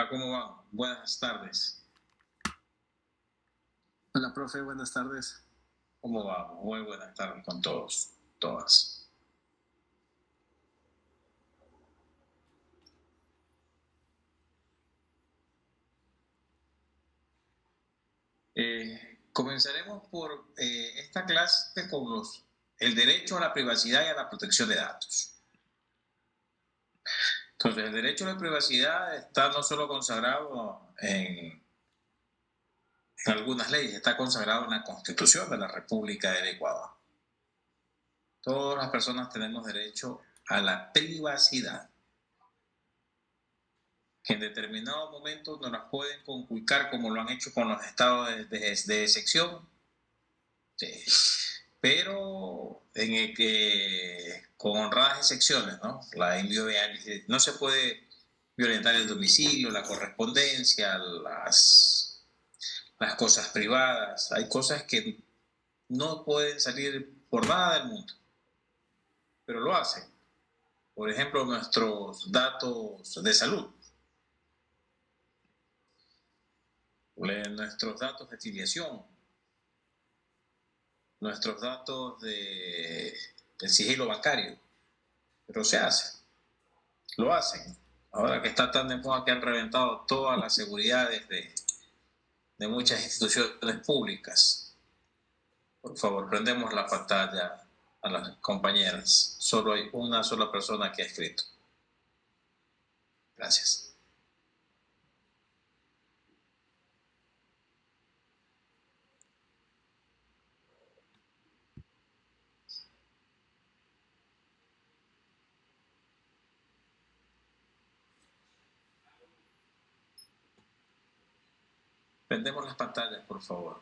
Hola, ¿cómo van? Buenas tardes. Hola, profe, buenas tardes. ¿Cómo vamos? Muy buenas tardes con todos, todas. Comenzaremos por esta clase con el derecho a la privacidad y a la protección de datos. Entonces, el derecho a la privacidad está no solo consagrado en algunas leyes, está consagrado en la Constitución de la República del Ecuador. Todas las personas tenemos derecho a la privacidad, que en determinados momentos nos las pueden conculcar como lo han hecho con los estados de excepción, sí, pero en el que con honradas excepciones, ¿no? No se puede violentar el domicilio, la correspondencia, las cosas privadas. Hay cosas que no pueden salir por nada del mundo, pero lo hacen. Por ejemplo, nuestros datos de salud, nuestros datos de filiación, nuestros datos del sigilo bancario, pero se hace, lo hacen. Ahora que está tan de moda que han reventado todas las seguridades de muchas instituciones públicas. Por favor, prendemos la pantalla a las compañeras. Solo hay una sola persona que ha escrito. Gracias. Prendemos las pantallas, por favor.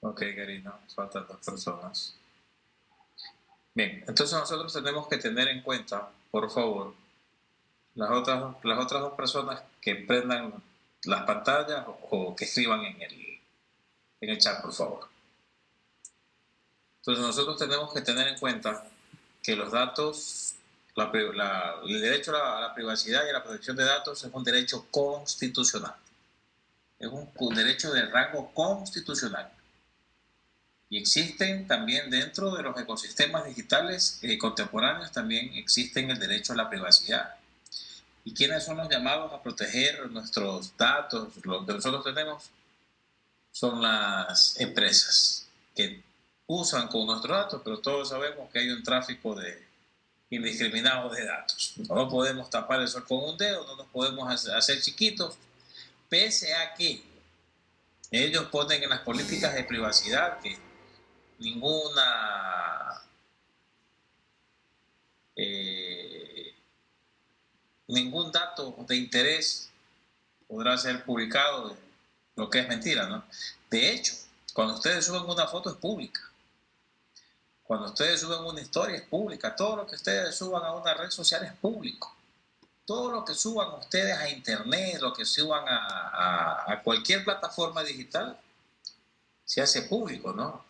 Ok, Karina, faltan 2 personas. Bien, entonces nosotros tenemos que tener en cuenta, por favor, las otras 2 personas que prendan las pantallas o que escriban en el chat, por favor. Entonces nosotros tenemos que tener en cuenta que los datos, el derecho a la privacidad y a la protección de datos es un derecho constitucional. Es un derecho de rango constitucional. Y existen también dentro de los ecosistemas digitales contemporáneos, también existen el derecho a la privacidad. ¿Y quiénes son los llamados a proteger nuestros datos? Lo que nosotros tenemos son las empresas que usan con nuestros datos, pero todos sabemos que hay un tráfico indiscriminado de datos. No podemos tapar el sol con un dedo, no nos podemos hacer chiquitos, pese a que ellos ponen en las políticas de privacidad que ningún dato de interés podrá ser publicado, lo que es mentira, ¿no? De hecho, cuando ustedes suben una foto es pública. Cuando ustedes suben una historia es pública. Todo lo que ustedes suban a una red social es público. Todo lo que suban ustedes a internet, lo que suban a cualquier plataforma digital, se hace público, ¿no?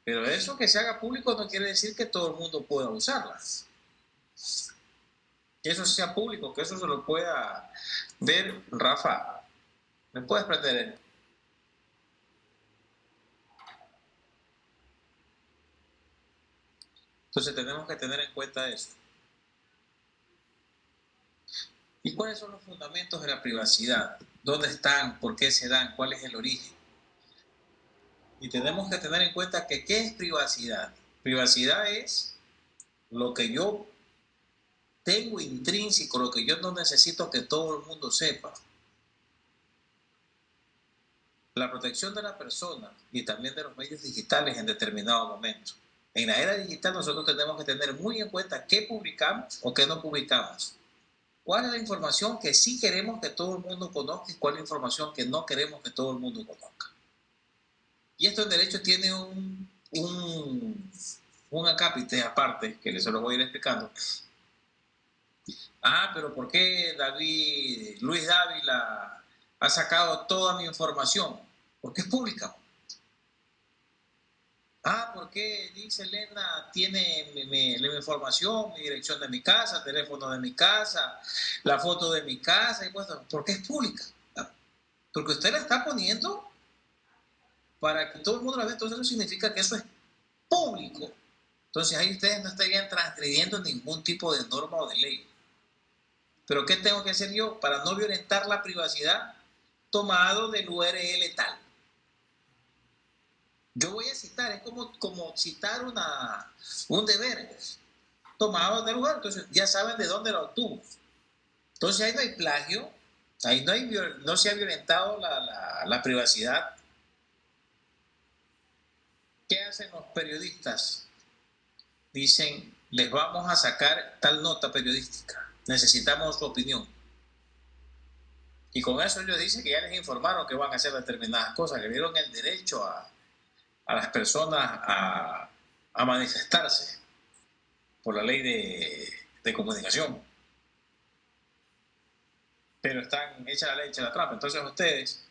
Pero eso que se haga público no quiere decir que todo el mundo pueda usarlas. Que eso sea público, que eso se lo pueda ver. Rafa, ¿me puedes prender? Entonces tenemos que tener en cuenta eso. ¿Y cuáles son los fundamentos de la privacidad? ¿Dónde están? ¿Por qué se dan? ¿Cuál es el origen? Y tenemos que tener en cuenta que ¿qué es privacidad? Privacidad es lo que yo tengo intrínseco, lo que yo no necesito que todo el mundo sepa. La protección de la persona y también de los medios digitales en determinado momento. En la era digital nosotros tenemos que tener muy en cuenta qué publicamos o qué no publicamos. ¿Cuál es la información que sí queremos que todo el mundo conozca y cuál es la información que no queremos que todo el mundo conozca? Y esto en derecho tiene un acápite aparte, que se lo voy a ir explicando. Pero ¿por qué Luis Dávila ha sacado toda mi información? Porque es pública. ¿Por qué dice Elena tiene la información, mi dirección de mi casa, teléfono de mi casa, la foto de mi casa? Porque es pública. Porque usted la está poniendo para que todo el mundo la vea. Entonces eso significa que eso es público. Entonces ahí ustedes no estarían transgrediendo ningún tipo de norma o de ley. Pero ¿qué tengo que hacer yo para no violentar la privacidad? Tomado del URL tal. Yo voy a citar, es como citar un deber tomado del lugar. Entonces ya saben de dónde lo obtuvo. Entonces ahí no hay plagio, ahí no se ha violentado la privacidad. ¿Qué hacen los periodistas? Dicen, les vamos a sacar tal nota periodística, necesitamos su opinión. Y con eso ellos dicen que ya les informaron que van a hacer determinadas cosas, que dieron el derecho a las personas a manifestarse por la ley de comunicación. Pero están hecha la ley, hecha la trampa. Entonces ustedes,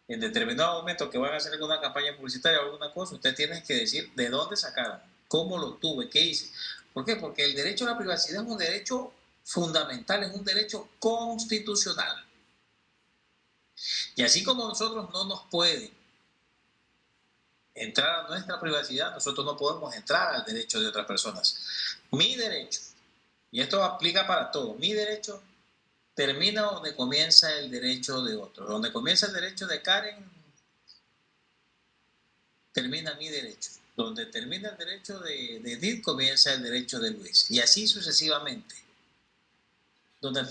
en determinado momento que van a hacer alguna campaña publicitaria o alguna cosa, ustedes tienen que decir de dónde sacaron, cómo lo tuve, qué hice. ¿Por qué? Porque el derecho a la privacidad es un derecho fundamental, es un derecho constitucional. Y así como nosotros no nos pueden entrar a nuestra privacidad, nosotros no podemos entrar al derecho de otras personas. Mi derecho, y esto aplica para todo, mi derecho termina donde comienza el derecho de otro. Donde comienza el derecho de Karen, termina mi derecho. Donde termina el derecho de Edith, comienza el derecho de Luis. Y así sucesivamente. Donde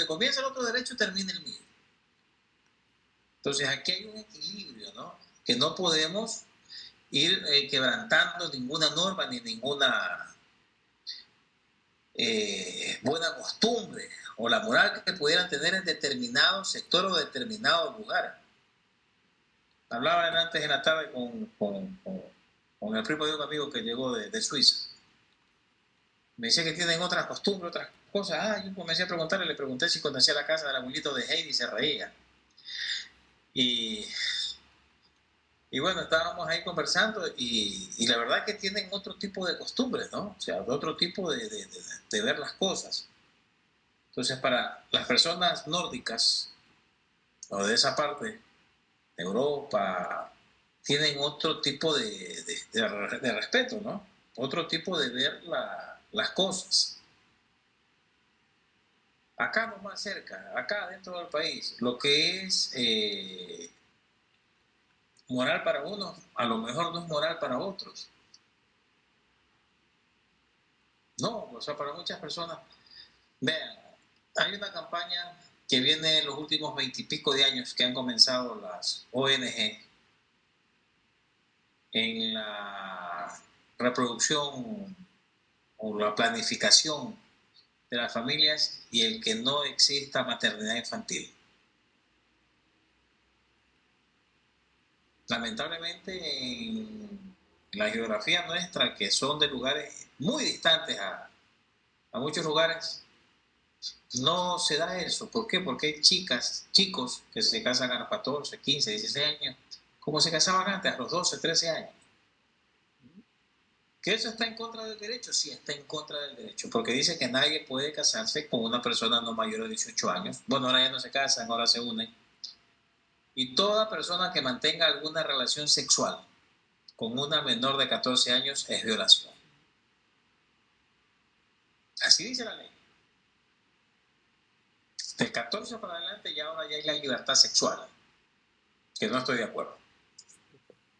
comienza el otro derecho, termina el mío. Entonces aquí hay un equilibrio, ¿no? Que no podemos ir quebrantando ninguna norma ni ninguna buena costumbre o la moral que pudieran tener en determinado sector o determinado lugar. Hablaba antes en la tarde con el primo de un amigo que llegó de Suiza. Me decía que tienen otras costumbres, otras cosas. Yo comencé a preguntarle, le pregunté si conocía la casa del abuelito de Heidi y se reía. Y bueno, estábamos ahí conversando y la verdad que tienen otro tipo de costumbres, ¿no? O sea, otro tipo de ver las cosas. Entonces, para las personas nórdicas o de esa parte de Europa, tienen otro tipo de respeto, ¿no? Otro tipo de ver las cosas. Acá no más cerca, acá dentro del país, lo que es moral para unos, a lo mejor no es moral para otros. No, o sea, para muchas personas, vean, hay una campaña que viene en los últimos 20 y pico de años que han comenzado las ONG en la reproducción o la planificación de las familias y el que no exista maternidad infantil. Lamentablemente en la geografía nuestra, que son de lugares muy distantes a muchos lugares, no se da eso. ¿Por qué? Porque hay chicos que se casan a los 14, 15, 16 años, como se casaban antes, a los 12, 13 años. ¿Que eso está en contra del derecho? Sí, está en contra del derecho, porque dice que nadie puede casarse con una persona no mayor de 18 años. Bueno, ahora ya no se casan, ahora se unen. Y toda persona que mantenga alguna relación sexual con una menor de 14 años es violación. Así dice la ley. De 14 para adelante ya ahora ya hay la libertad sexual, que no estoy de acuerdo.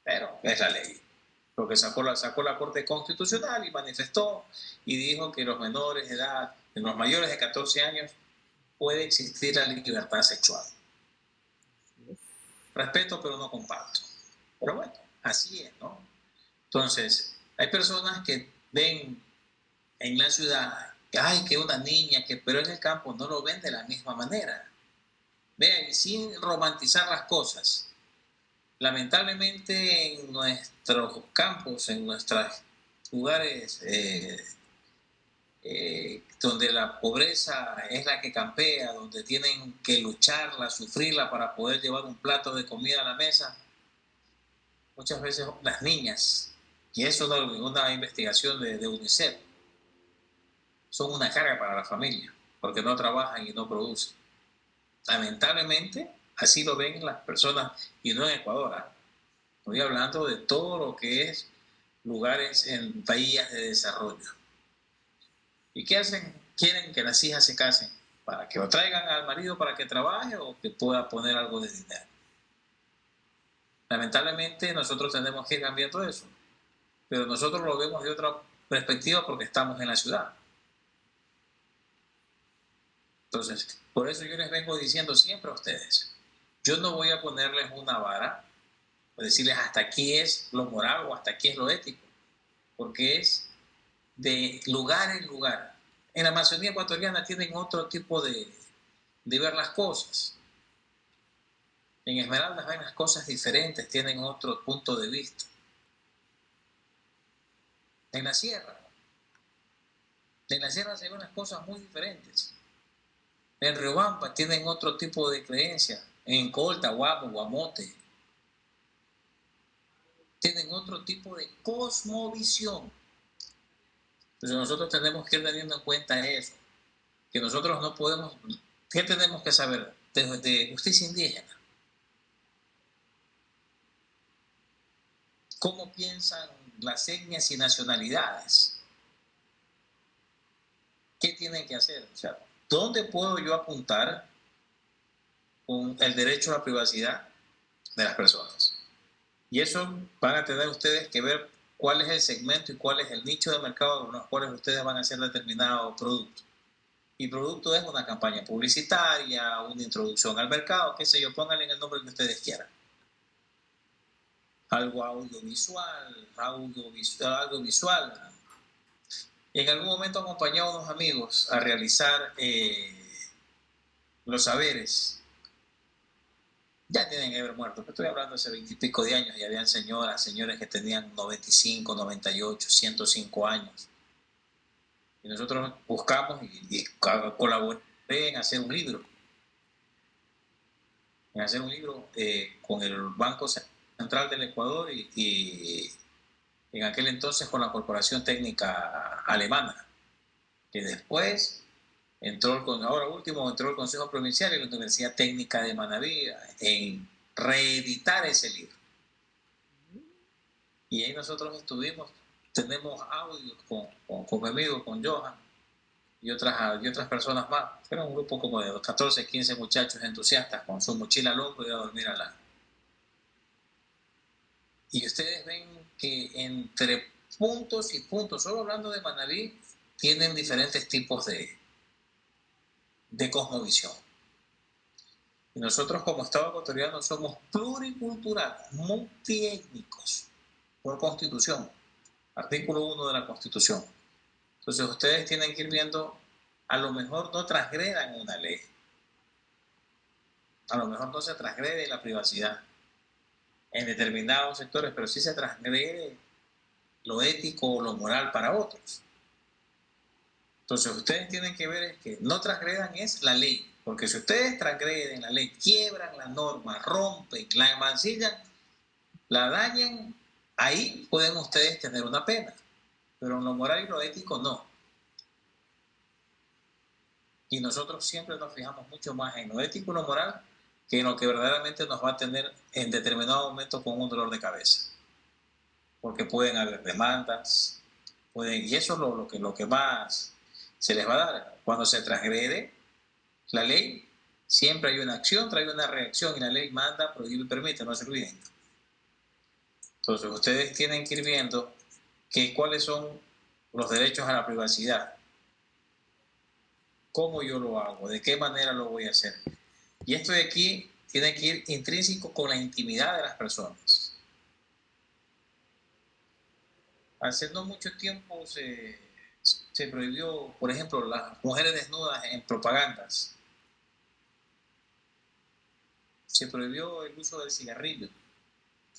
Pero es la ley. Lo que sacó la Corte Constitucional y manifestó y dijo que los menores de edad, los mayores de 14 años, puede existir la libertad sexual. Respeto, pero no comparto. Pero bueno, así es, ¿no? Entonces, hay personas que ven en la ciudad que una niña, pero en el campo no lo ven de la misma manera. Vean, sin romantizar las cosas, lamentablemente en nuestros campos, en nuestros lugares donde la pobreza es la que campea, donde tienen que lucharla, sufrirla para poder llevar un plato de comida a la mesa, muchas veces las niñas, y eso es una investigación de UNICEF, son una carga para la familia, porque no trabajan y no producen. Lamentablemente, así lo ven las personas, y no en Ecuador. Estoy hablando de todo lo que es lugares en países de desarrollo. ¿Y qué hacen? Quieren que las hijas se casen para que lo traigan al marido para que trabaje o que pueda poner algo de dinero. Lamentablemente nosotros tenemos que ir cambiando eso, pero nosotros lo vemos de otra perspectiva porque estamos en la ciudad. Entonces, por eso yo les vengo diciendo siempre a ustedes, yo no voy a ponerles una vara o decirles hasta aquí es lo moral o hasta aquí es lo ético, porque es de lugar en lugar. En la Amazonía ecuatoriana tienen otro tipo de ver las cosas. En Esmeraldas ven las cosas diferentes, tienen otro punto de vista. En la sierra se ven las cosas muy diferentes. En Riobamba tienen otro tipo de creencia. En Colta, Guamo, Guamote, tienen otro tipo de cosmovisión. Entonces nosotros tenemos que ir teniendo en cuenta eso, que nosotros no podemos, ¿qué tenemos que saber? De justicia indígena. ¿Cómo piensan las etnias y nacionalidades? ¿Qué tienen que hacer? O sea, ¿dónde puedo yo apuntar con el derecho a la privacidad de las personas? Y eso van a tener ustedes que ver cuál es el segmento y cuál es el nicho de mercado con los cuales ustedes van a hacer determinado producto. Y producto es una campaña publicitaria, una introducción al mercado, qué sé yo, pónganle en el nombre que ustedes quieran. Algo audiovisual, algo visual. En algún momento acompañé a unos amigos a realizar los saberes. Ya tienen que haber muerto, pero estoy hablando hace 20 y pico de años y habían señores que tenían 95, 98, 105 años. Y nosotros buscamos y colaboré en hacer un libro. Con el Banco Central del Ecuador y en aquel entonces con la Corporación Técnica Alemana, que después ahora último entró el Consejo Provincial y la Universidad Técnica de Manabí en reeditar ese libro. Y ahí nosotros tenemos audios con mi amigo, con Johan y otras personas más. Era un grupo como de 14, 15 muchachos entusiastas con su mochila al hombro y a dormir al lado. Y ustedes ven que entre puntos y puntos, solo hablando de Manabí, tienen diferentes tipos de cosmovisión. Y nosotros como Estado ecuatoriano somos pluriculturales, multiétnicos, por Constitución, artículo 1 de la Constitución. Entonces ustedes tienen que ir viendo, a lo mejor no transgredan una ley, a lo mejor no se transgrede la privacidad en determinados sectores, pero sí se transgrede lo ético o lo moral para otros. Entonces ustedes tienen que ver que no transgredan es la ley, porque si ustedes transgreden la ley, quiebran la norma, rompen, la mancillan, la dañan, ahí pueden ustedes tener una pena, pero en lo moral y lo ético no. Y nosotros siempre nos fijamos mucho más en lo ético y lo moral que en lo que verdaderamente nos va a tener en determinado momento con un dolor de cabeza. Porque pueden haber demandas, y eso es lo que más se les va a dar. Cuando se transgrede la ley, siempre hay una acción, trae una reacción, y la ley manda, prohíbe y permite, no se olviden. Entonces ustedes tienen que ir viendo cuáles son los derechos a la privacidad, cómo yo lo hago, de qué manera lo voy a hacer. Y esto de aquí tiene que ir intrínseco con la intimidad de las personas. Hace no mucho tiempo se prohibió, por ejemplo, las mujeres desnudas en propagandas. Se prohibió el uso del cigarrillo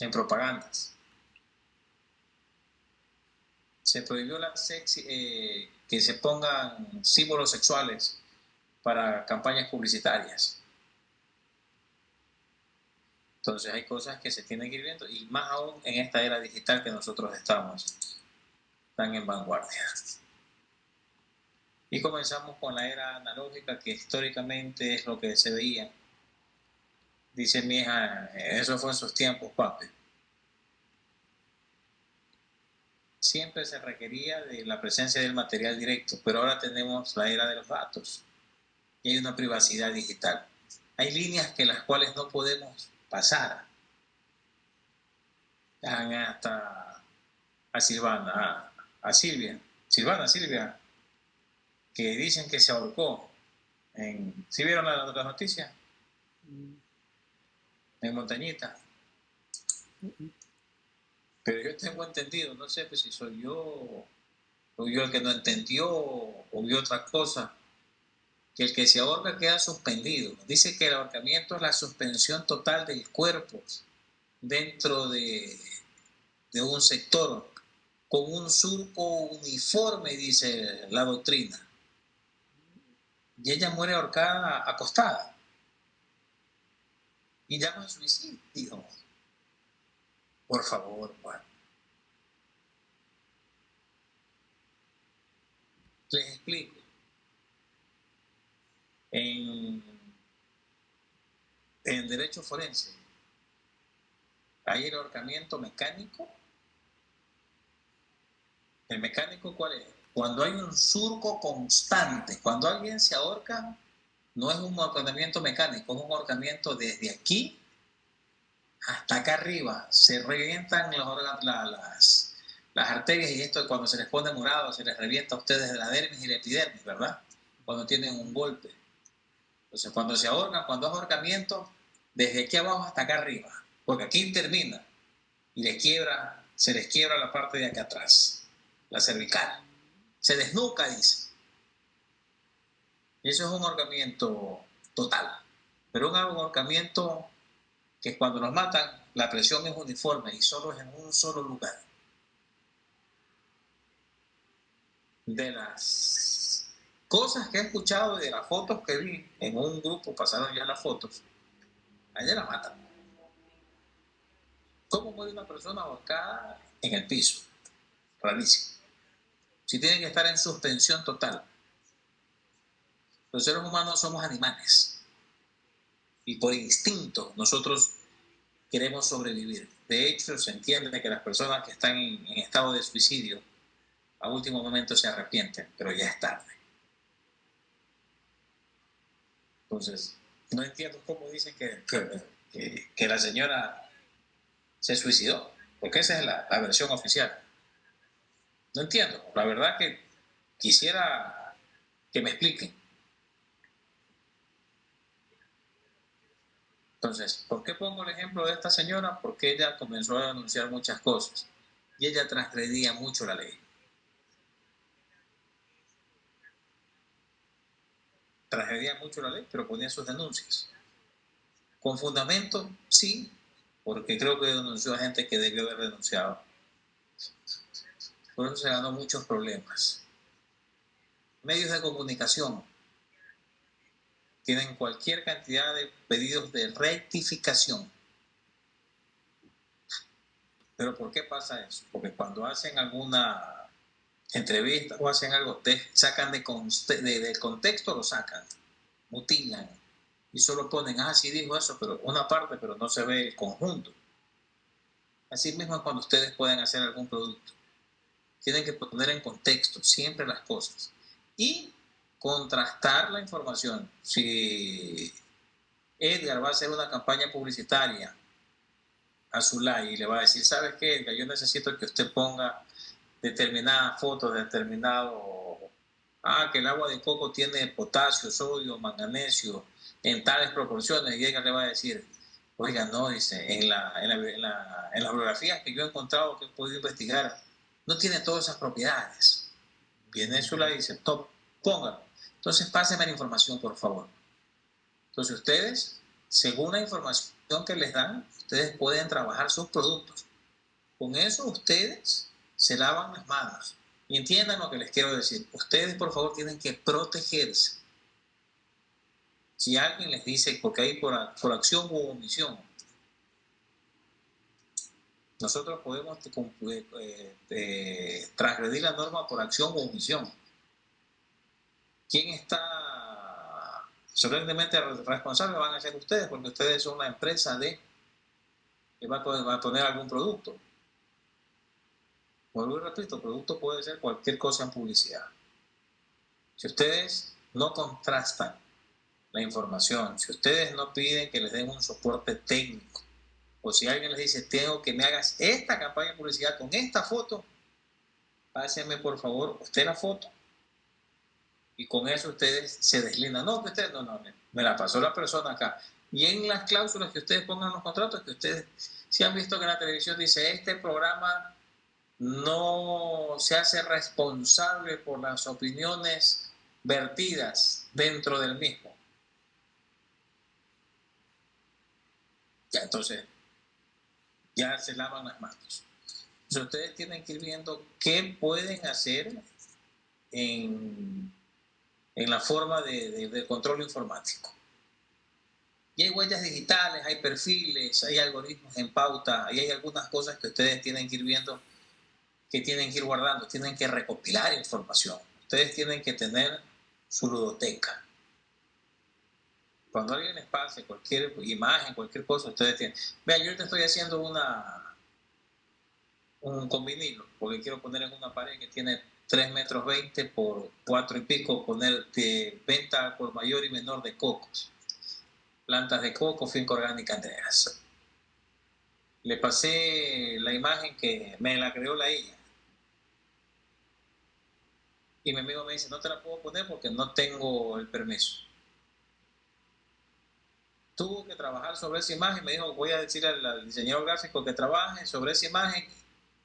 en propagandas. Se prohibió que se pongan símbolos sexuales para campañas publicitarias. Entonces hay cosas que se tienen que ir viendo, y más aún en esta era digital que nosotros estamos tan en vanguardia. Y comenzamos con la era analógica, que históricamente es lo que se veía. Dice mi hija, eso fue en sus tiempos, papi. Siempre se requería de la presencia del material directo, pero ahora tenemos la era de los datos y hay una privacidad digital. Hay líneas que las cuales no podemos pasar. Hasta a Silvana, a Silvia, que dicen que se ahorcó. ¿Sí vieron las noticias? En Montañita. Pero yo tengo entendido, no sé pues, si soy yo o yo el que no entendió o vio otra cosa, que el que se ahorca queda suspendido. Dice que el ahorcamiento es la suspensión total del cuerpo dentro de un sector con un surco uniforme, dice la doctrina. Y ella muere ahorcada, acostada. Y llama a suicidio. Por favor, Juan. Les explico. En derecho forense hay el ahorcamiento mecánico. ¿El mecánico cuál es? Cuando hay un surco constante. Cuando alguien se ahorca, no es un ahorcamiento mecánico, es un ahorcamiento desde aquí hasta acá arriba. Se revientan las arterias, y esto cuando se les pone morado, se les revienta a ustedes la dermis y la epidermis, ¿verdad? Cuando tienen un golpe. Entonces, cuando se ahorcan, cuando es ahorcamiento, desde aquí abajo hasta acá arriba, porque aquí termina y se les quiebra la parte de acá atrás, la cervical. Se desnuca, dice. Y eso es un ahorcamiento total. Pero un ahorcamiento que cuando nos matan, la presión es uniforme y solo es en un solo lugar. De las cosas que he escuchado y de las fotos que vi en un grupo, pasaron ya las fotos, a ella la matan. ¿Cómo muere una persona ahorcada en el piso? Rarísimo. Si tienen que estar en suspensión total. Los seres humanos somos animales y por instinto nosotros queremos sobrevivir. De hecho, se entiende que las personas que están en estado de suicidio a último momento se arrepienten, pero ya es tarde. Entonces, no entiendo cómo dicen que la señora se suicidó, porque esa es la versión oficial. No entiendo. La verdad que quisiera que me expliquen. Entonces, ¿por qué pongo el ejemplo de esta señora? Porque ella comenzó a denunciar muchas cosas y ella transgredía mucho la ley. Transgredía mucho la ley, pero ponía sus denuncias. ¿Con fundamento? Sí, porque creo que denunció a gente que debió haber denunciado. Por eso se ganó muchos problemas. Medios de comunicación tienen cualquier cantidad de pedidos de rectificación. ¿Pero por qué pasa eso? Porque cuando hacen alguna entrevista o hacen algo, sacan del contexto, lo sacan, mutilan y solo ponen, sí dijo eso, pero una parte, pero no se ve el conjunto. Así mismo es cuando ustedes pueden hacer algún producto. Tienen que poner en contexto siempre las cosas y contrastar la información. Si Edgar va a hacer una campaña publicitaria a Zulay y le va a decir, ¿sabes qué, Edgar? Yo necesito que usted ponga determinadas fotos, que el agua de coco tiene potasio, sodio, manganesio en tales proporciones, y Edgar le va a decir, oiga, no, dice, en las biografías que yo he encontrado, que he podido investigar, no tiene todas esas propiedades. Viene Zulay y dice, top, póngalo. Entonces, pásenme la información, por favor. Entonces, ustedes, según la información que les dan, ustedes pueden trabajar sus productos. Con eso, ustedes se lavan las manos. Y entiendan lo que les quiero decir. Ustedes, por favor, tienen que protegerse. Si alguien les dice, porque hay por acción u omisión, nosotros podemos transgredir la norma por acción u omisión. ¿Quién está solemnemente responsable? Van a ser ustedes, porque ustedes son una empresa que va a poner algún producto. Vuelvo y repito, producto puede ser cualquier cosa en publicidad. Si ustedes no contrastan la información, si ustedes no piden que les den un soporte técnico, o si alguien les dice, tengo que me hagas esta campaña de publicidad con esta foto, pásenme por favor usted la foto. Y con eso ustedes se deslindan. No, que ustedes, no, me la pasó la persona acá. Y en las cláusulas que ustedes pongan en los contratos, que ustedes, si han visto que la televisión dice, este programa no se hace responsable por las opiniones vertidas dentro del mismo. Ya, entonces, ya se lavan las manos. Entonces, ustedes tienen que ir viendo qué pueden hacer en la forma de control informático. Y hay huellas digitales, hay perfiles, hay algoritmos en pauta, y hay algunas cosas que ustedes tienen que ir viendo, que tienen que ir guardando, tienen que recopilar información. Ustedes tienen que tener su ludoteca. Cuando alguien les pase cualquier imagen, cualquier cosa, ustedes tienen... Vean, yo ahorita estoy haciendo un con vinilo, porque quiero poner en una pared que tiene 3,20 metros por 4 y pico, poner de venta por mayor y menor de cocos. Plantas de coco, finca orgánica Andreas. Le pasé la imagen que me la creó la ella. Y mi amigo me dice, no te la puedo poner porque no tengo el permiso. Tuvo que trabajar sobre esa imagen, me dijo, voy a decirle al diseñador gráfico que trabaje sobre esa imagen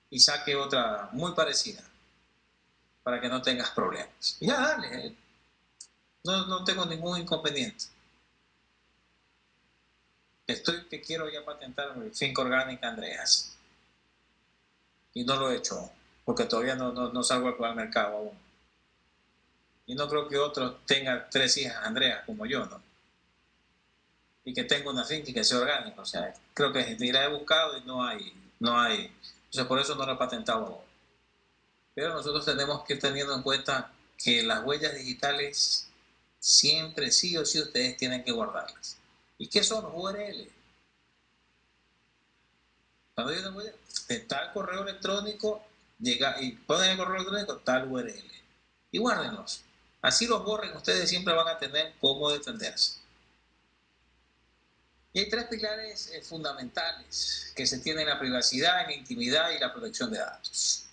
y saque otra muy parecida para que no tengas problemas. Y ya dale, no tengo ningún inconveniente. Que quiero ya patentar mi finca orgánica Andreas. Y no lo he hecho, porque todavía no salgo al mercado aún. Y no creo que otro tenga 3 hijas Andreas como yo, ¿no? Y que tenga una finca y que sea orgánica. O sea, creo que la he buscado y no hay. Entonces, por eso no lo he patentado aún. Pero nosotros tenemos que ir teniendo en cuenta que las huellas digitales siempre, sí o sí, ustedes tienen que guardarlas. ¿Y qué son los URL? Cuando hay una huella de tal correo electrónico, llega y ponen el correo electrónico tal URL. Y guárdenlos. Así los borren, ustedes siempre van a tener cómo defenderse. Y hay 3 pilares fundamentales que se tienen: la privacidad, la intimidad y la protección de datos.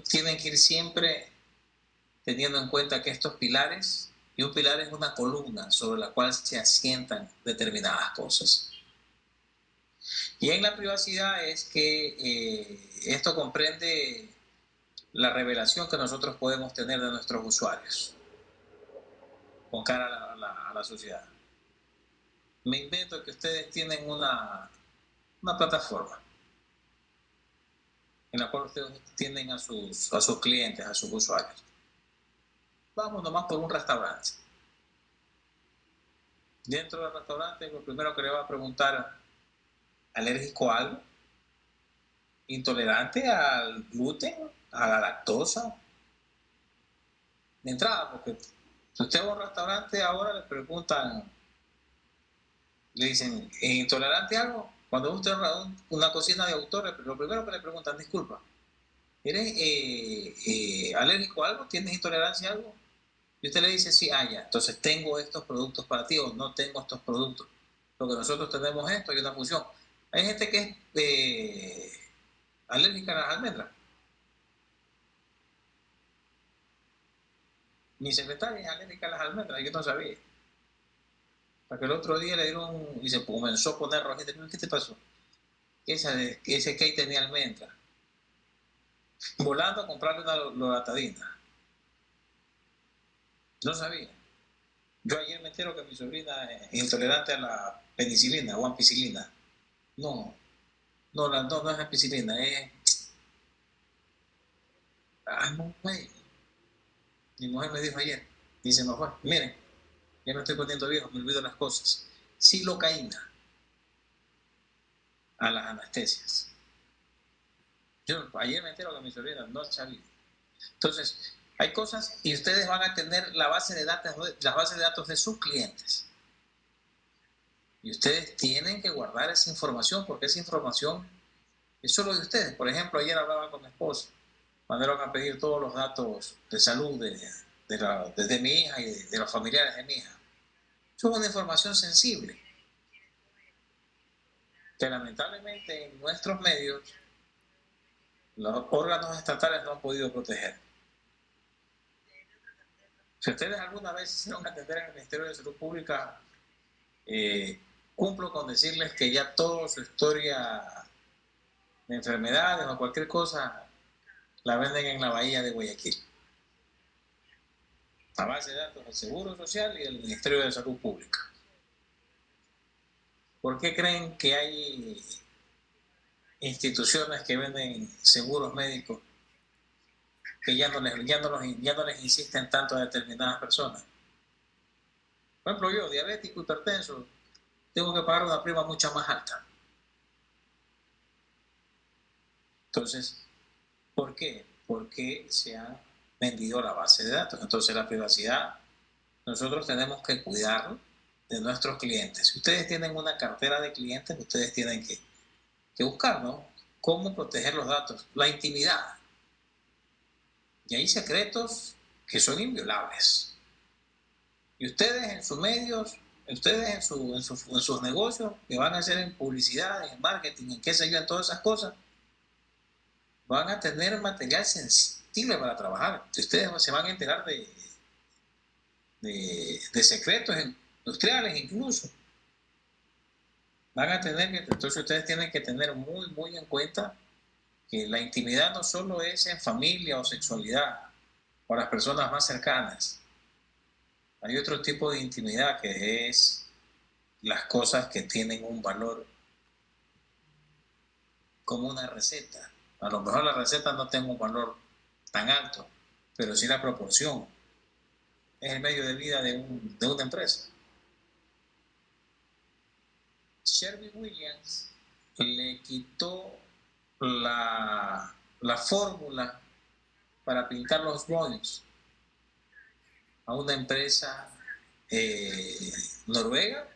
Tienen que ir siempre teniendo en cuenta que estos pilares, y un pilar es una columna sobre la cual se asientan determinadas cosas. Y en la privacidad es que esto comprende la revelación que nosotros podemos tener de nuestros usuarios con cara a la sociedad. Me invento que ustedes tienen una plataforma en la cual ustedes tienen a sus clientes, a sus usuarios. Vamos nomás por un restaurante. Dentro del restaurante, lo primero que le va a preguntar, ¿alérgico a algo? ¿Intolerante al gluten? ¿A la lactosa? De entrada, porque si usted va a un restaurante ahora le preguntan, le dicen, ¿es intolerante a algo? Cuando usted va a una cocina de autor, lo primero que le preguntan, disculpa, ¿eres alérgico a algo? ¿Tienes intolerancia a algo? Y usted le dice, sí, ya, entonces tengo estos productos para ti o no tengo estos productos. Lo que nosotros tenemos esto, hay una función. Hay gente que es alérgica a las almendras. Mi secretaria es alérgica a las almendras, yo no sabía. Para que el otro día le dieron y se comenzó a poner rojita. ¿Qué te pasó? Ese cake tenía almendras. Volando a comprarle una loratadina. No sabía. Yo ayer me entero que mi sobrina es intolerante a la penicilina o ampicilina. No es ampicilina, es no, güey. Mi mujer me dijo ayer, y se me fue, miren, ya me estoy poniendo viejo, me olvido las cosas. Silocaína a las anestesias. Yo ayer me entero que mi sobrina no sabía. Entonces, hay cosas y ustedes van a tener la base de datos, las bases de datos de sus clientes. Y ustedes tienen que guardar esa información porque esa información es solo de ustedes. Por ejemplo, ayer hablaba con mi esposa, mandaron a pedir todos los datos de salud de mi hija y de los familiares de mi hija. Eso es una información sensible que lamentablemente en nuestros medios los órganos estatales no han podido proteger. Si ustedes alguna vez hicieron atender en el Ministerio de Salud Pública, cumplo con decirles que ya toda su historia de enfermedades o cualquier cosa la venden en la bahía de Guayaquil. La base de datos del Seguro Social y del Ministerio de Salud Pública. ¿Por qué creen que hay instituciones que venden seguros médicos que ya no les insisten tanto a determinadas personas? Por ejemplo, yo, diabético, hipertenso, tengo que pagar una prima mucho más alta. Entonces, ¿por qué? Porque se ha vendido la base de datos. Entonces, la privacidad, nosotros tenemos que cuidar de nuestros clientes. Si ustedes tienen una cartera de clientes, ustedes tienen que buscar, ¿no? Cómo proteger los datos, la intimidad. Y hay secretos que son inviolables. Y ustedes en sus medios, ustedes en sus negocios, que van a hacer en publicidad, en marketing, en qué sé yo, en todas esas cosas, van a tener material sensible para trabajar. Ustedes se van a enterar de secretos industriales incluso. Van a tener que, entonces ustedes tienen que tener muy, muy en cuenta que la intimidad no solo es en familia o sexualidad, o las personas más cercanas. Hay otro tipo de intimidad que es las cosas que tienen un valor como una receta. A lo mejor la receta no tiene un valor tan alto, pero sí la proporción. Es el medio de vida de una empresa. Sherwin Williams le quitó la fórmula para pintar los Boeings a una empresa noruega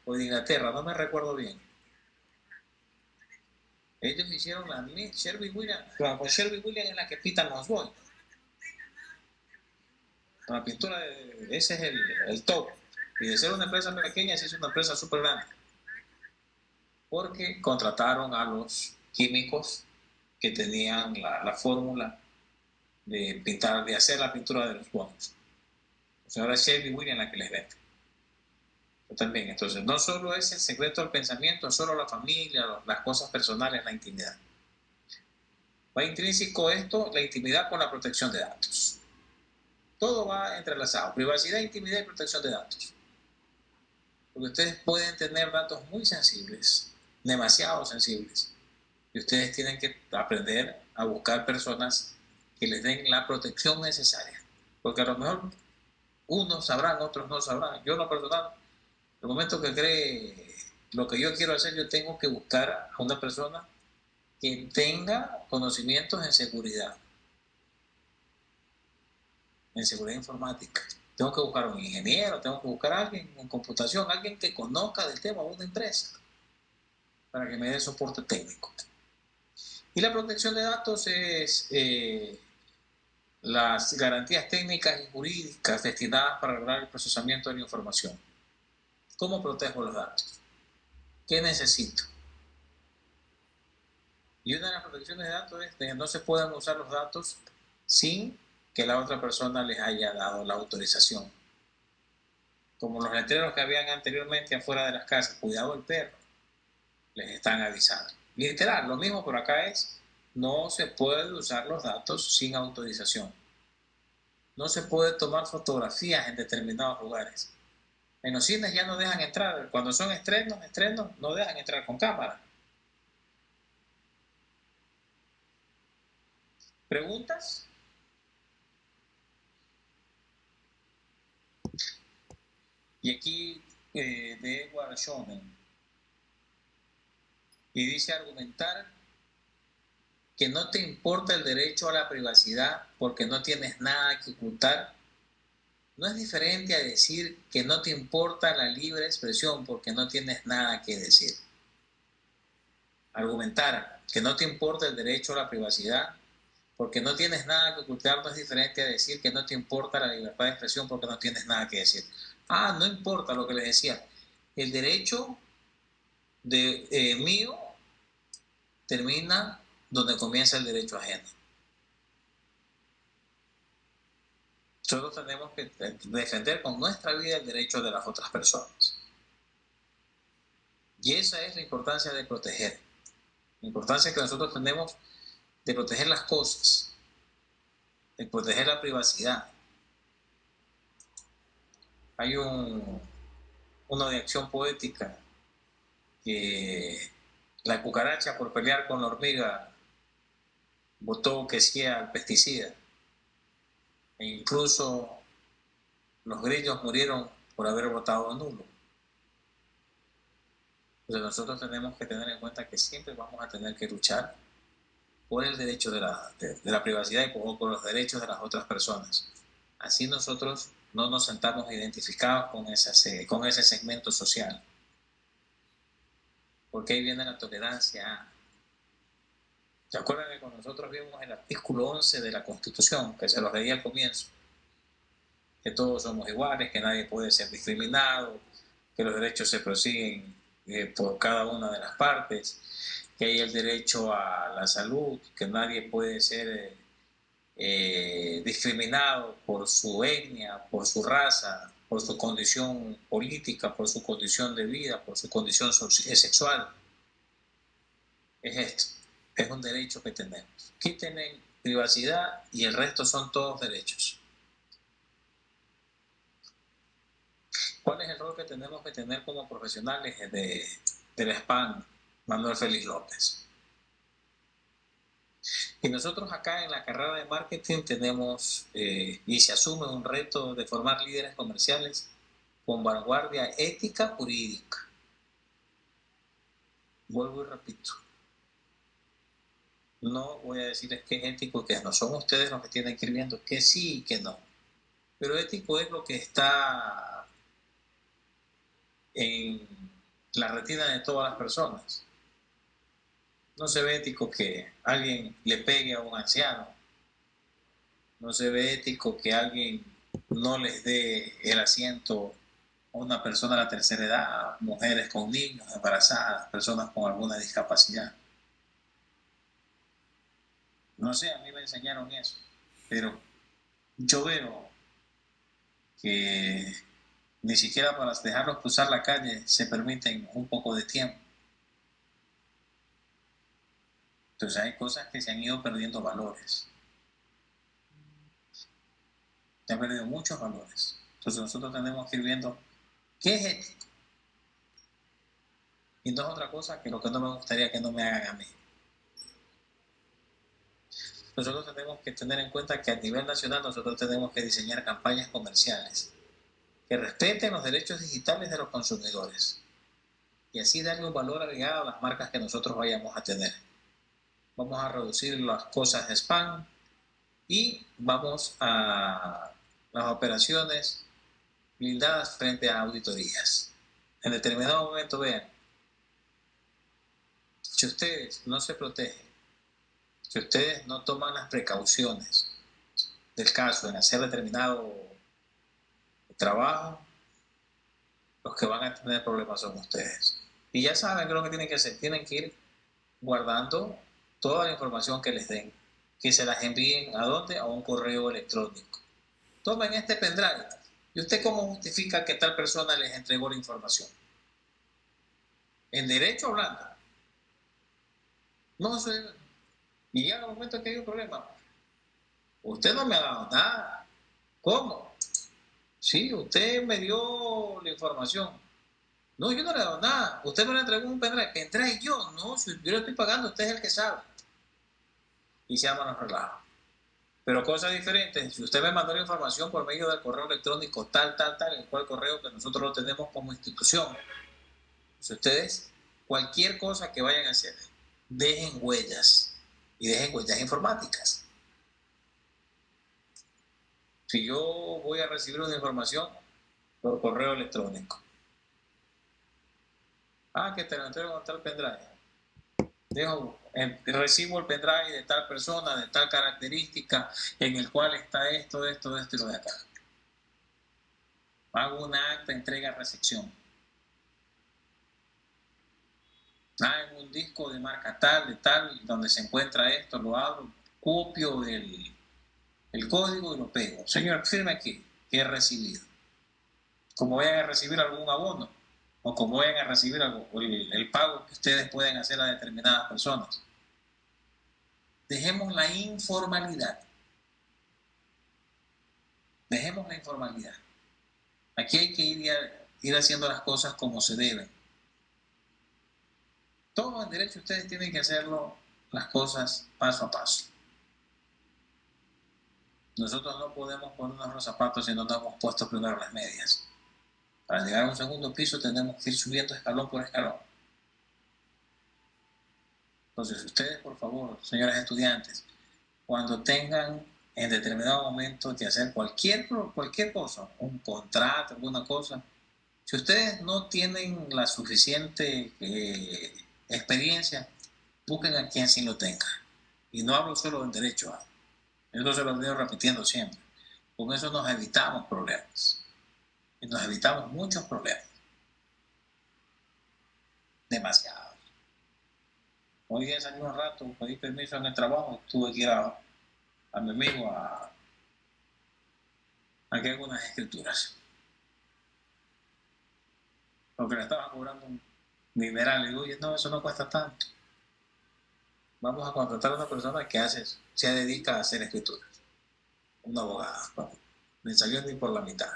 o de Inglaterra, no me recuerdo bien. Ellos hicieron la Sherwin Williams, con Sherwin Williams es la que pintan los Boeing. La pintura, ese es el top. Y de ser una empresa pequeña, se hizo una empresa súper grande. Porque contrataron a los químicos que tenían la fórmula de pintar, de hacer la pintura de los Boeings. Entonces ahora es Sherwin Williams la que les vende. También, entonces, no solo es el secreto del pensamiento, solo la familia, las cosas personales, la intimidad. Va intrínseco esto, la intimidad con la protección de datos. Todo va entrelazado, privacidad, intimidad y protección de datos. Porque ustedes pueden tener datos muy sensibles, demasiado sensibles, y ustedes tienen que aprender a buscar personas que les den la protección necesaria. Porque a lo mejor unos sabrán, otros no sabrán. Yo, en lo personal, el momento que cree lo que yo quiero hacer, yo tengo que buscar a una persona que tenga conocimientos en seguridad informática. Tengo que buscar un ingeniero, tengo que buscar a alguien en computación, alguien que conozca del tema, una empresa, para que me dé soporte técnico. Y la protección de datos es las garantías técnicas y jurídicas destinadas para lograr el procesamiento de la información. ¿Cómo protejo los datos? ¿Qué necesito? Y una de las protecciones de datos es que no se puedan usar los datos sin que la otra persona les haya dado la autorización. Como los letreros que habían anteriormente afuera de las casas, cuidado el perro, les están avisando. Literal, lo mismo por acá es, no se puede usar los datos sin autorización. No se puede tomar fotografías en determinados lugares. En los cines ya no dejan entrar, cuando son estrenos, no dejan entrar con cámara. ¿Preguntas? Y aquí de Edward Shonen. Y dice argumentar que no te importa el derecho a la privacidad porque no tienes nada que ocultar. No es diferente a decir que no te importa la libre expresión porque no tienes nada que decir. Argumentar que no te importa el derecho a la privacidad porque no tienes nada que ocultar no es diferente a decir que no te importa la libertad de expresión porque no tienes nada que decir. No importa lo que les decía. El derecho mío termina donde comienza el derecho ajeno. Nosotros tenemos que defender con nuestra vida el derecho de las otras personas. Y esa es la importancia de proteger. La importancia que nosotros tenemos de proteger las cosas, de proteger la privacidad. Hay uno de acción poética que la cucaracha por pelear con la hormiga votó que sí al pesticida. E incluso los grillos murieron por haber votado nulo. Entonces nosotros tenemos que tener en cuenta que siempre vamos a tener que luchar por el derecho de la privacidad y por los derechos de las otras personas. Así nosotros no nos sentamos identificados con ese segmento social. Porque ahí viene la tolerancia. ¿Se acuerdan que cuando nosotros vimos el artículo 11 de la Constitución, que se los leí al comienzo? Que todos somos iguales, que nadie puede ser discriminado, que los derechos se prosiguen por cada una de las partes, que hay el derecho a la salud, que nadie puede ser discriminado por su etnia, por su raza, por su condición política, por su condición de vida, por su condición sexual. Es esto, es un derecho que tenemos. Quiten privacidad y el resto son todos derechos. ¿Cuál es el rol que tenemos que tener como profesionales del SPAN, Manuel Félix López? Y nosotros acá en la carrera de marketing tenemos y se asume un reto de formar líderes comerciales con vanguardia ética jurídica. Vuelvo y repito. No voy a decirles que es ético y que no. Son ustedes los que tienen que ir viendo que sí y que no. Pero ético es lo que está en la retina de todas las personas. No se ve ético que alguien le pegue a un anciano. No se ve ético que alguien no les dé el asiento a una persona de la tercera edad, mujeres con niños, embarazadas, personas con alguna discapacidad. No sé, a mí me enseñaron eso, pero yo veo que ni siquiera para dejarlos cruzar la calle se permiten un poco de tiempo. Entonces hay cosas que se han ido perdiendo valores. Se han perdido muchos valores. Entonces nosotros tenemos que ir viendo qué es ético. Y no es otra cosa que lo que no me gustaría que no me hagan a mí. Nosotros tenemos que tener en cuenta que a nivel nacional nosotros tenemos que diseñar campañas comerciales que respeten los derechos digitales de los consumidores y así darle un valor agregado a las marcas que nosotros vayamos a tener. Vamos a reducir las cosas de spam y vamos a las operaciones blindadas frente a auditorías. En determinado momento, vean, si ustedes no se protegen, si ustedes no toman las precauciones del caso en hacer determinado trabajo, los que van a tener problemas son ustedes. Y ya saben que lo que tienen que hacer, tienen que ir guardando toda la información que les den, que se las envíen ¿a dónde? A un correo electrónico. Tomen este pendrive. ¿Y usted cómo justifica que tal persona les entregó la información? ¿En derecho hablando? No sé. Y llega el momento que hay un problema. Usted no me ha dado nada. ¿Cómo? Sí, usted me dio la información. No, yo no le he dado nada. Usted me le entregó un pendrive. ¿Pendrive yo? No, si yo le estoy pagando, usted es el que sabe. Y se llaman los relajos. Pero cosas diferentes, si usted me mandó la información por medio del correo electrónico tal, el cual correo que nosotros lo tenemos como institución, si ustedes, cualquier cosa que vayan a hacer, dejen huellas y dejen huellas informáticas. Si yo voy a recibir una información por correo electrónico, que te lo entrego en tal pendrive, recibo el pendrive de tal persona, de tal característica, en el cual está esto y lo de acá. Hago una acta, entrega, recepción. En un disco de marca tal, de tal, donde se encuentra esto, lo abro, copio el código y lo pego. Señor, firme aquí, que he recibido. Como vayan a recibir algún abono, o como vayan a recibir el pago que ustedes pueden hacer a determinadas personas. Dejemos la informalidad. Dejemos la informalidad. Aquí hay que ir haciendo las cosas como se deben. Todo en derecho ustedes tienen que hacerlo las cosas paso a paso. Nosotros no podemos ponernos los zapatos si no nos hemos puesto primero las medias. Para llegar a un segundo piso tenemos que ir subiendo escalón por escalón. Entonces ustedes, por favor, señores estudiantes, cuando tengan en determinado momento que hacer cualquier cosa, un contrato, alguna cosa, si ustedes no tienen la suficiente experiencia, busquen a quien sí lo tenga. Y no hablo solo del derecho, eso se lo veo repitiendo siempre. Con eso nos evitamos problemas. Y nos evitamos muchos problemas. Demasiados. Hoy día salí un rato, pedí permiso en el trabajo, tuve que ir a mi amigo a que haga unas escrituras. Porque le estaba cobrando un dineral. Le digo, oye, no, eso no cuesta tanto. Vamos a contratar a una persona que se dedica a hacer escrituras. Una abogada. No me salió ni por la mitad.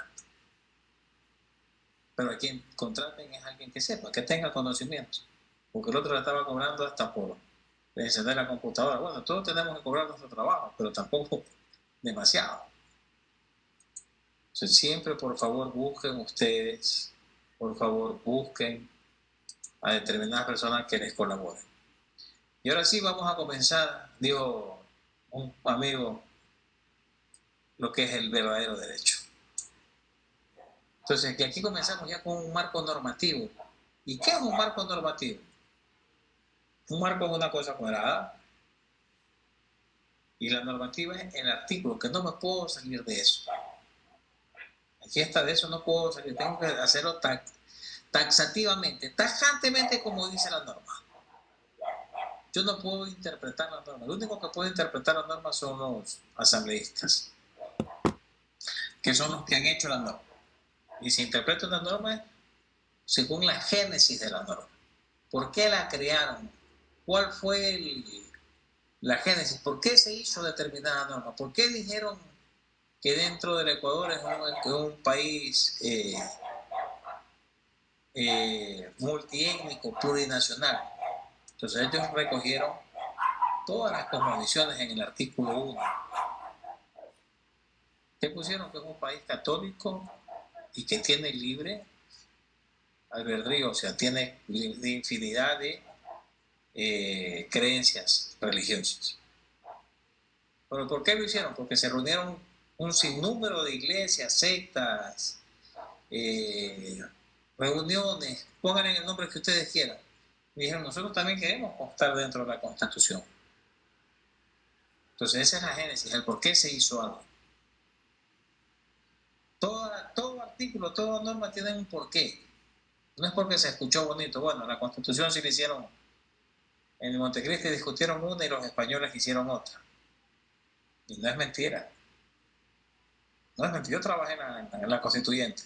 Pero a quien contraten es alguien que sepa, que tenga conocimiento. Porque el otro le estaba cobrando hasta por encender la computadora. Bueno, todos tenemos que cobrar nuestro trabajo, pero tampoco demasiado. Entonces, siempre, por favor, busquen ustedes, por favor, busquen a determinadas personas que les colaboren. Y ahora sí vamos a comenzar, dijo un amigo, lo que es el verdadero derecho. Entonces, que aquí comenzamos ya con un marco normativo. ¿Y qué es un marco normativo? Un marco es una cosa cuadrada y la normativa es el artículo, que no me puedo salir de eso. Aquí está, de eso no puedo salir, tengo que hacerlo taxativamente, tajantemente como dice la norma. Yo no puedo interpretar la norma. Lo único que puede interpretar la norma son los asambleístas, que son los que han hecho la norma. Y se interpreta una norma según la génesis de la norma. ¿Por qué la crearon? ¿Cuál fue la génesis? ¿Por qué se hizo determinada norma? ¿Por qué dijeron que dentro del Ecuador es un país multiétnico, plurinacional? Entonces ellos recogieron todas las cosmovisiones en el artículo 1. ¿Qué pusieron? Que es un país católico y que tiene libre albedrío, o sea, tiene infinidad de creencias religiosas. ¿Pero por qué lo hicieron? Porque se reunieron un sinnúmero de iglesias, sectas, reuniones, pónganle el nombre que ustedes quieran. Y dijeron, nosotros también queremos constar dentro de la Constitución. Entonces esa es la génesis, el por qué se hizo algo. Todo artículo, toda norma tiene un porqué. No es porque se escuchó bonito. Bueno, la Constitución sí la hicieron en Montecristi, discutieron una y los españoles hicieron otra. Y no es mentira. No es mentira. Yo trabajé en la Constituyente.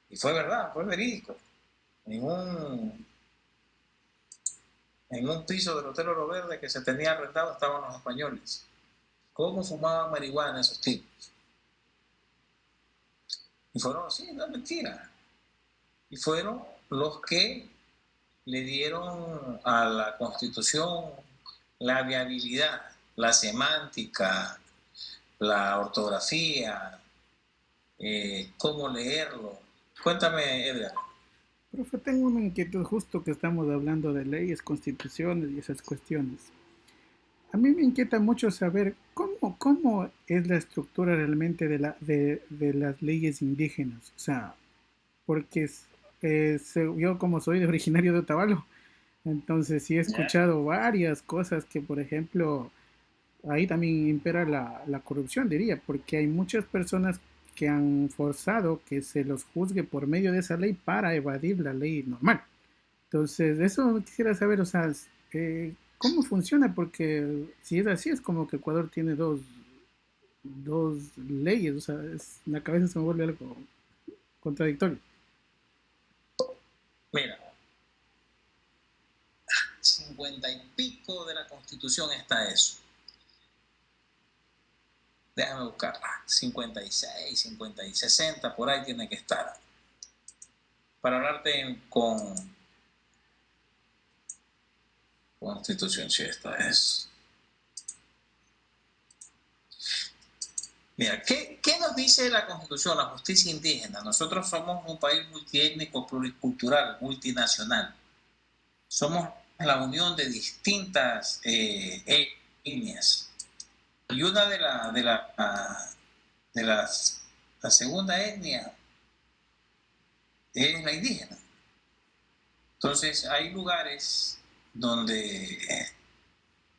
Y fue verdad, fue verídico. En un piso del Hotel Oro Verde que se tenía arrendado estaban los españoles. ¿Cómo fumaban marihuana esos tipos? Y fueron así, no es mentira. Y fueron los que le dieron a la Constitución la viabilidad, la semántica, la ortografía, cómo leerlo. Cuéntame, Edgar. Profe, tengo una inquietud justo que estamos hablando de leyes, constituciones y esas cuestiones. A mí me inquieta mucho saber cómo es la estructura realmente de las leyes indígenas. O sea, porque yo como soy de originario de Otavalo, entonces sí he ¿Ya? escuchado varias cosas que, por ejemplo, ahí también impera la corrupción, diría, porque hay muchas personas que han forzado que se los juzgue por medio de esa ley para evadir la ley normal. Entonces, eso quisiera saber, o sea, ¿cómo funciona? Porque si es así, es como que Ecuador tiene dos leyes, o sea, la cabeza se me vuelve algo contradictorio. Mira, 50 y pico de la Constitución está eso. Déjame buscarla. 56, 50 y 60, por ahí tiene que estar. Para hablarte con Constitución, si esta es. Mira, ¿qué nos dice la Constitución, la justicia indígena? Nosotros somos un país multiétnico, pluricultural, multinacional. Somos la unión de distintas etnias. Y una la segunda etnia es la indígena. Entonces, hay lugares donde,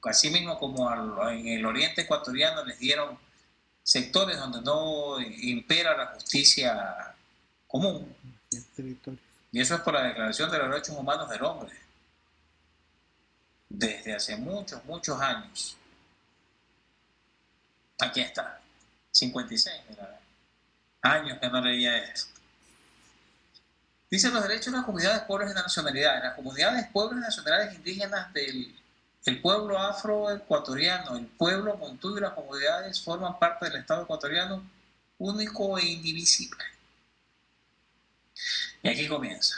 así mismo como en el oriente ecuatoriano, les dieron sectores donde no impera la justicia común. Y eso es por la Declaración de los Derechos Humanos del Hombre. Desde hace muchos, muchos años. Aquí está. 56, mira, años que no leía esto. Dice los derechos de las comunidades, pueblos y nacionalidades. Las comunidades, pueblos y nacionalidades indígenas del pueblo afroecuatoriano, el pueblo montú y las comunidades forman parte del Estado ecuatoriano único e indivisible. Y aquí comienza.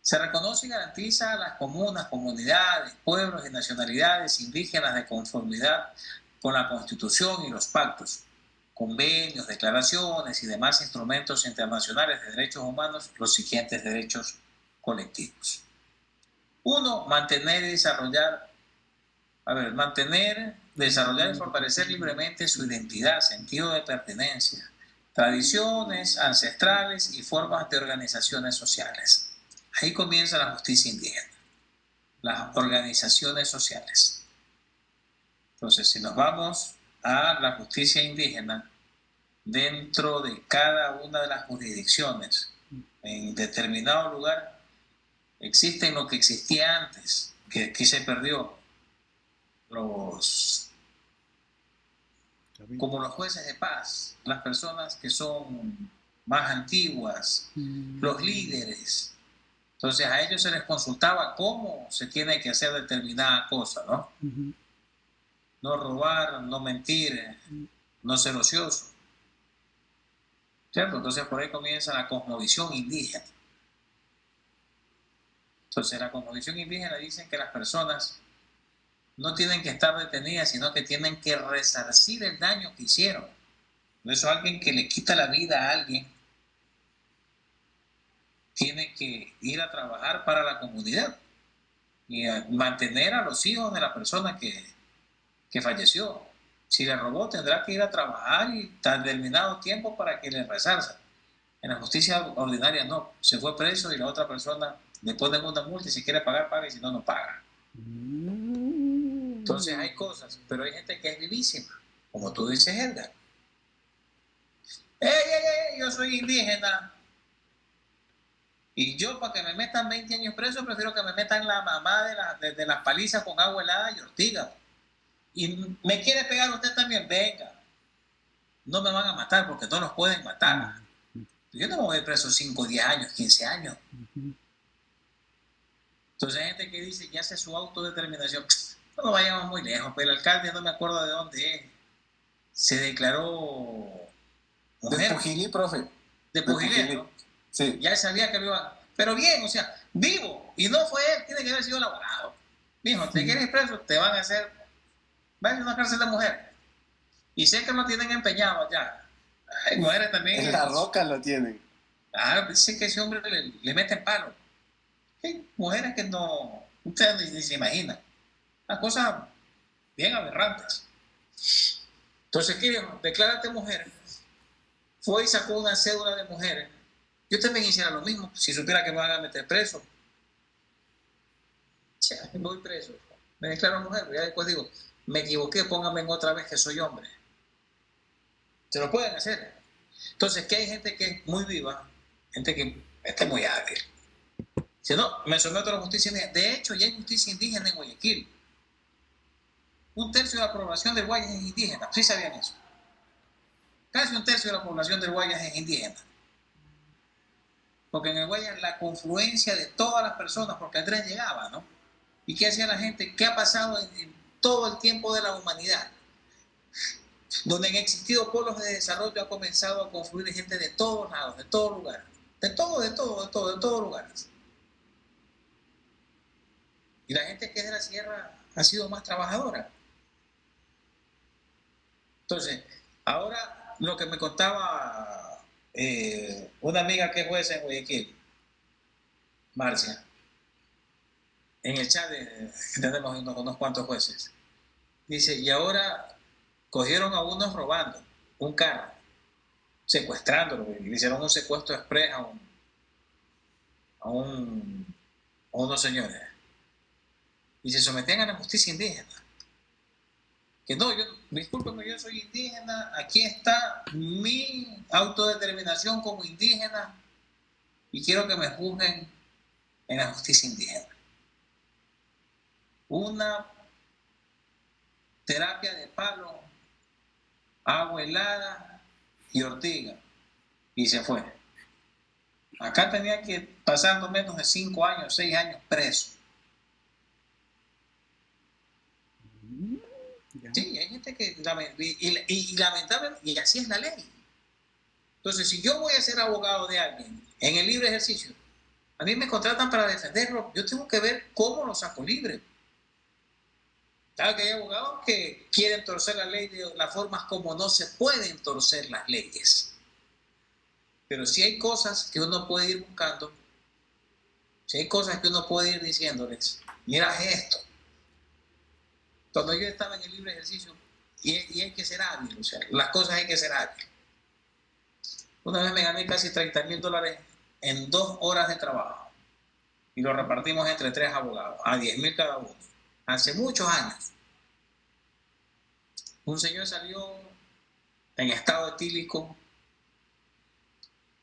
Se reconoce y garantiza a las comunas, comunidades, pueblos y nacionalidades indígenas de conformidad con la Constitución y los pactos, convenios, declaraciones y demás instrumentos internacionales de derechos humanos los siguientes derechos colectivos. 1. Mantener, desarrollar y fortalecer libremente su identidad, sentido de pertenencia, tradiciones ancestrales y formas de organizaciones sociales. Ahí comienza la justicia indígena, las organizaciones sociales. Entonces, si nos vamos a la justicia indígena, dentro de cada una de las jurisdicciones, en determinado lugar, existen lo que existía antes, que aquí se perdió, como los jueces de paz, las personas que son más antiguas, los líderes. Entonces a ellos se les consultaba cómo se tiene que hacer determinada cosa, ¿no? No robar, no mentir, no ser ocioso. ¿Cierto? Entonces por ahí comienza la cosmovisión indígena. Entonces la cosmovisión indígena dice que las personas no tienen que estar detenidas, sino que tienen que resarcir el daño que hicieron. Por eso alguien que le quita la vida a alguien tiene que ir a trabajar para la comunidad y a mantener a los hijos de la persona que falleció. Si le robó, tendrá que ir a trabajar y determinado tiempo para que le resarza. En la justicia ordinaria no. Se fue preso y la otra persona le ponen una multa y si quiere pagar, paga y si no, no paga. Entonces hay cosas, pero hay gente que es vivísima, como tú dices, Edgar. Yo soy indígena. Y yo, para que me metan 20 años preso, prefiero que me metan la mamá de las palizas con agua helada y ortiga. Y me quiere pegar usted también, venga. No me van a matar porque no los pueden matar. Yo no me voy preso 5, 10 años, 15 años. Entonces hay gente que dice que hace su autodeterminación. No nos vayamos muy lejos, pero el alcalde, no me acuerdo de dónde es, se declaró mujer. De Pujilí, profe. De Pujilí, ¿no? Sí. Ya sabía que lo iba. Pero bien, o sea, vivo. Y no fue él, tiene que haber sido el abogado. Mijo, te quieres preso, te van a hacer vaya a una cárcel de mujeres. Y sé que lo tienen empeñado ya. Hay mujeres también. En La Roca lo tienen. Ah, dice que ese hombre le meten palo. Hay mujeres que no, ustedes ni se imaginan. Las cosas bien aberrantes. Entonces, ¿qué dijo? Declárate mujer. Fue y sacó una cédula de mujeres. Yo también hiciera lo mismo, si supiera que me van a meter preso. Ya, me voy preso. Me declaro mujer, ya después digo, me equivoqué, pónganme en otra vez que soy hombre. Se lo pueden hacer. Entonces, que hay gente que es muy viva, gente que está muy hábil. Si no, me someto a la justicia indígena. De hecho, ya hay justicia indígena en Guayaquil. 1/3 de la población del Guayas es indígena. ¿Sí sabían eso? Casi 1/3 de la población del Guayas es indígena. Porque en el Guayas la confluencia de todas las personas, porque el tren llegaba, ¿no? ¿Y qué hacía la gente? ¿Qué ha pasado en todo el tiempo de la humanidad? Donde han existido pueblos de desarrollo, ha comenzado a confluir gente de todos lados, de todos lugares. De todos lugares. Y la gente que es de la sierra ha sido más trabajadora. Entonces, ahora lo que me contaba una amiga que es jueza en Guayaquil, Marcia, en el chat tenemos unos cuantos jueces, dice, y ahora cogieron a unos robando un carro, secuestrándolo, le hicieron un secuestro express a unos señores, y se sometían a la justicia indígena. Que no, discúlpeme, yo soy indígena, aquí está mi autodeterminación como indígena y quiero que me juzguen en la justicia indígena. Una terapia de palo, agua helada y ortiga, y se fue. Acá tenía que pasar no menos de 5 años, 6 años preso. Sí, hay gente que y lamentablemente, y así es la ley. Entonces, si yo voy a ser abogado de alguien en el libre ejercicio, a mí me contratan para defenderlo, yo tengo que ver cómo lo saco libre. Claro que hay abogados que quieren torcer la ley de las formas como no se pueden torcer las leyes. Pero si hay cosas que uno puede ir buscando, si hay cosas que uno puede ir diciéndoles, mira esto. Cuando yo estaba en el libre ejercicio, y hay que ser hábil, o sea, las cosas hay que ser hábil. Una vez me gané casi $30,000 en 2 horas de trabajo. Y lo repartimos entre 3 abogados, a 10,000 cada uno. Hace muchos años. Un señor salió en estado etílico,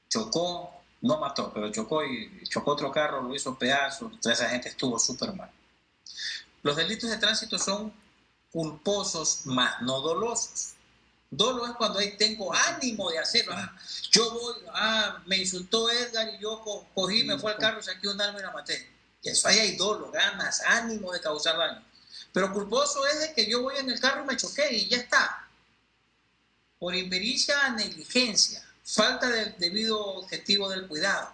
chocó, no mató, pero chocó y chocó otro carro, lo hizo pedazos, esa gente estuvo súper mal. Los delitos de tránsito son culposos más no dolosos. Dolo es cuando tengo ánimo de hacerlo. Yo voy, me insultó Edgar y yo cogí, me fue al carro, saqué un arma y la maté. Y eso ahí hay dolo, ganas, ánimo de causar daño. Pero culposo es de que yo voy en el carro y me choqué y ya está. Por impericia, negligencia, falta del debido objetivo del cuidado.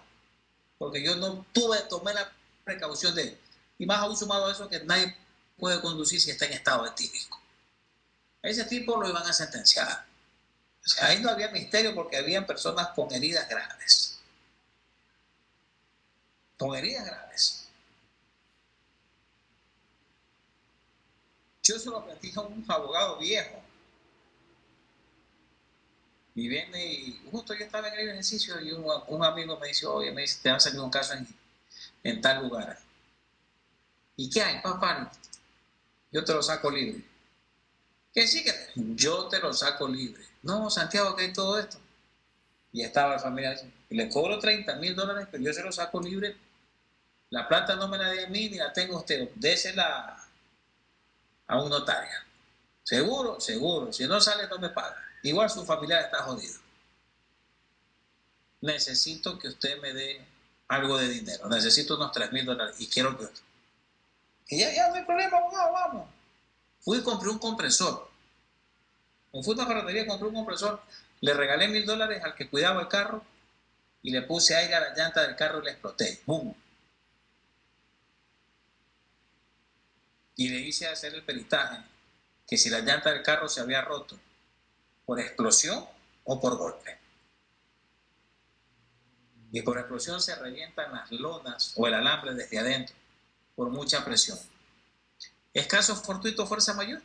Porque yo no tomé la precaución de... Y más aún sumado a eso que nadie puede conducir si está en estado etílico. A ese tipo lo iban a sentenciar. O sea, ahí no había misterio porque habían personas con heridas graves. Con heridas graves. Yo se lo platico a un abogado viejo. Y viene y justo yo estaba en el ejercicio y un amigo me dice, oye, te ha salido un caso en tal lugar. ¿Y qué hay, papá? Yo te lo saco libre. ¿Qué sí que yo te lo saco libre? No, Santiago, ¿qué hay todo esto? Y estaba la familia, le cobro $30,000, pero yo se lo saco libre. La plata no me la dé a mí ni la tengo usted, désela a un notario. Seguro, seguro. Si no sale, no me paga. Igual su familiar está jodido. Necesito que usted me dé algo de dinero. Necesito unos $3,000 y quiero que... Y ya no hay problema, vamos. Fui y compré un compresor. Me fui a una ferretería y compré un compresor. Le regalé $1,000 al que cuidaba el carro y le puse aire a la llanta del carro y le exploté. ¡Bum! Y le hice hacer el peritaje que si la llanta del carro se había roto por explosión o por golpe. Y por explosión se revientan las lonas o el alambre desde adentro por mucha presión. ¿Es caso fortuito fuerza mayor?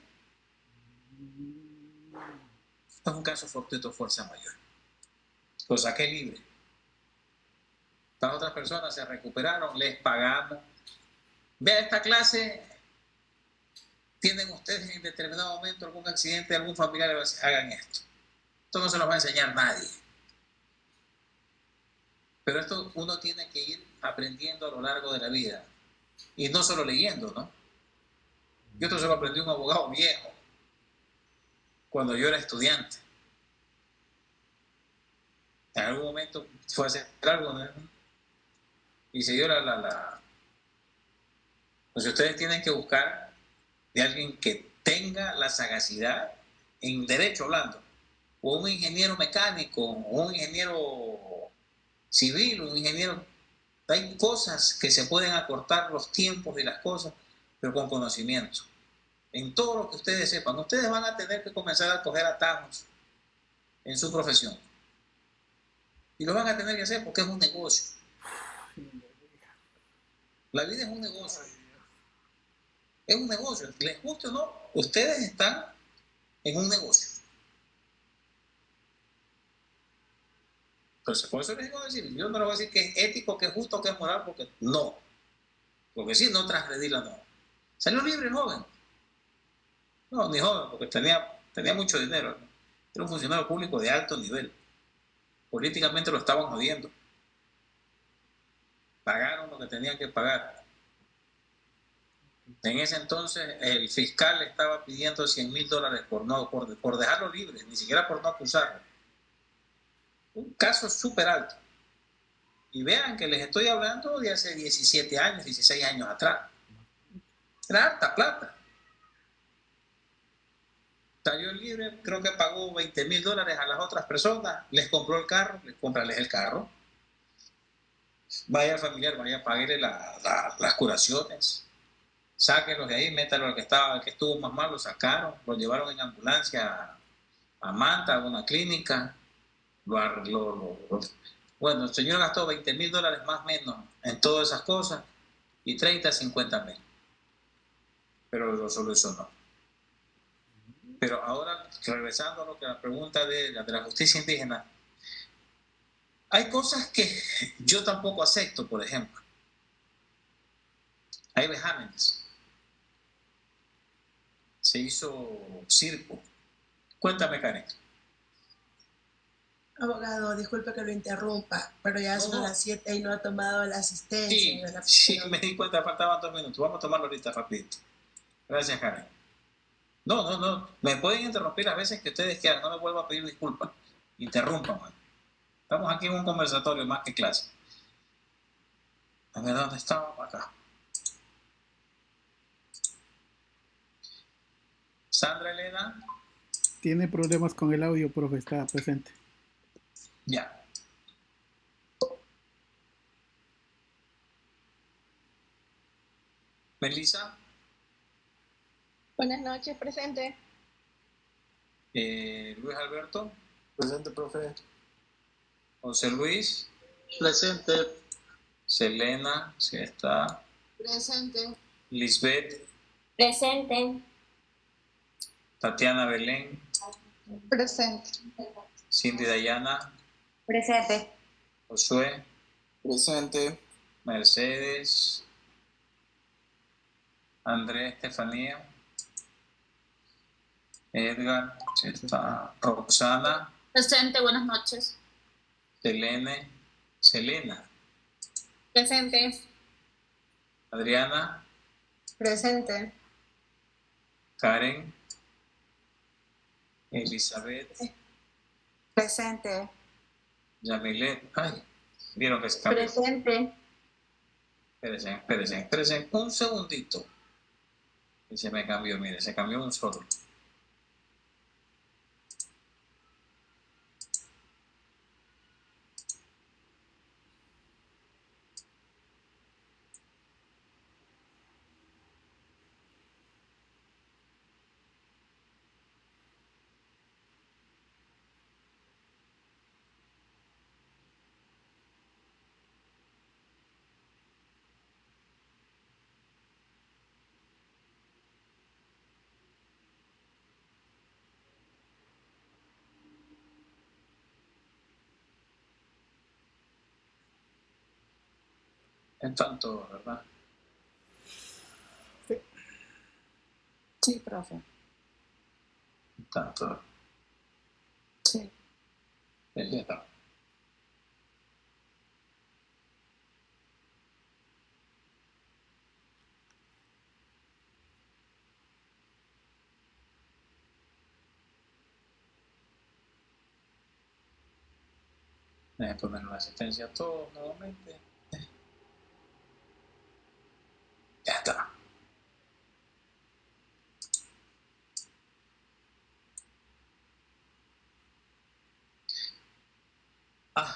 Es un caso fortuito fuerza mayor. Lo saqué libre. Las otras personas se recuperaron, les pagamos. Vea, esta clase, tienen ustedes en determinado momento algún accidente, algún familiar, hagan esto. Esto no se los va a enseñar nadie. Pero esto uno tiene que ir aprendiendo a lo largo de la vida. Y no solo leyendo, ¿no? Yo esto se lo aprendí a un abogado viejo, cuando yo era estudiante. En algún momento fue a hacer algo, ¿no? Y se dio Pues ustedes tienen que buscar de alguien que tenga la sagacidad, en derecho hablando, o un ingeniero mecánico, o un ingeniero civil, un ingeniero. Hay cosas que se pueden acortar los tiempos de las cosas, pero con conocimiento. En todo lo que ustedes sepan, ustedes van a tener que comenzar a coger atajos en su profesión. Y lo van a tener que hacer porque es un negocio. La vida es un negocio. Es un negocio. Les guste o no, ustedes están en un negocio. Entonces, por eso les digo decir, yo no les voy a decir que es ético, que es justo, que es moral, porque no. Porque sí, no transgredir la norma. Salió libre el joven. No, ni joven, porque tenía mucho dinero, ¿no? Era un funcionario público de alto nivel. Políticamente lo estaban jodiendo. Pagaron lo que tenían que pagar. En ese entonces el fiscal le estaba pidiendo $100,000 por dejarlo libre, ni siquiera por no acusarlo. Un caso súper alto. Y vean que les estoy hablando de hace 17 años, 16 años atrás. Era harta plata. Salió libre, creo que pagó $20,000 a las otras personas, les compró el carro, cómprales el carro. Vaya familiar, vaya, paguele las curaciones. Sáquenlos de ahí, métanlo al que estuvo más mal, lo sacaron, lo llevaron en ambulancia a Manta, a una clínica. Bueno, el señor gastó $20,000 más o menos en todas esas cosas y 30, 50,000. Pero lo solucionó. Pero ahora, regresando a lo que la pregunta de la justicia indígena, hay cosas que yo tampoco acepto, por ejemplo. Hay vejámenes. Se hizo circo. Cuéntame, Karen. Abogado, disculpe que lo interrumpa, pero ya son las 7 y no ha tomado la asistencia. Sí, me di cuenta, faltaban 2 minutos. Vamos a tomarlo ahorita rapidito. Gracias, Karen. No. Me pueden interrumpir las veces que ustedes quieran. No me vuelvo a pedir disculpas. Interrumpan. Estamos aquí en un conversatorio más que clase. A ver, ¿dónde estamos? Acá. Sandra Elena. Tiene problemas con el audio, profe, está presente. Ya. Melissa. Buenas noches, presente. Luis Alberto. Presente, profe. José Luis. Presente. Selena, sí está. Presente. Lisbeth. Presente. Tatiana Belén. Presente. Cindy Dayana. Presente. Josué. Presente. Mercedes. Andrés, Estefanía. Edgar, sí está. Roxana. Presente, buenas noches. Selena. Presente. Adriana. Presente. Karen. Elizabeth. Presente. Yamilet. Ay, vieron que se cambió. Presente. Espérense. Un segundito. Y se me cambió, mire, se cambió un solo. Es tanto, ¿verdad? Sí, profe. Tanto. Sí. Ya está. Voy a poner la asistencia a todos nuevamente. Ya está.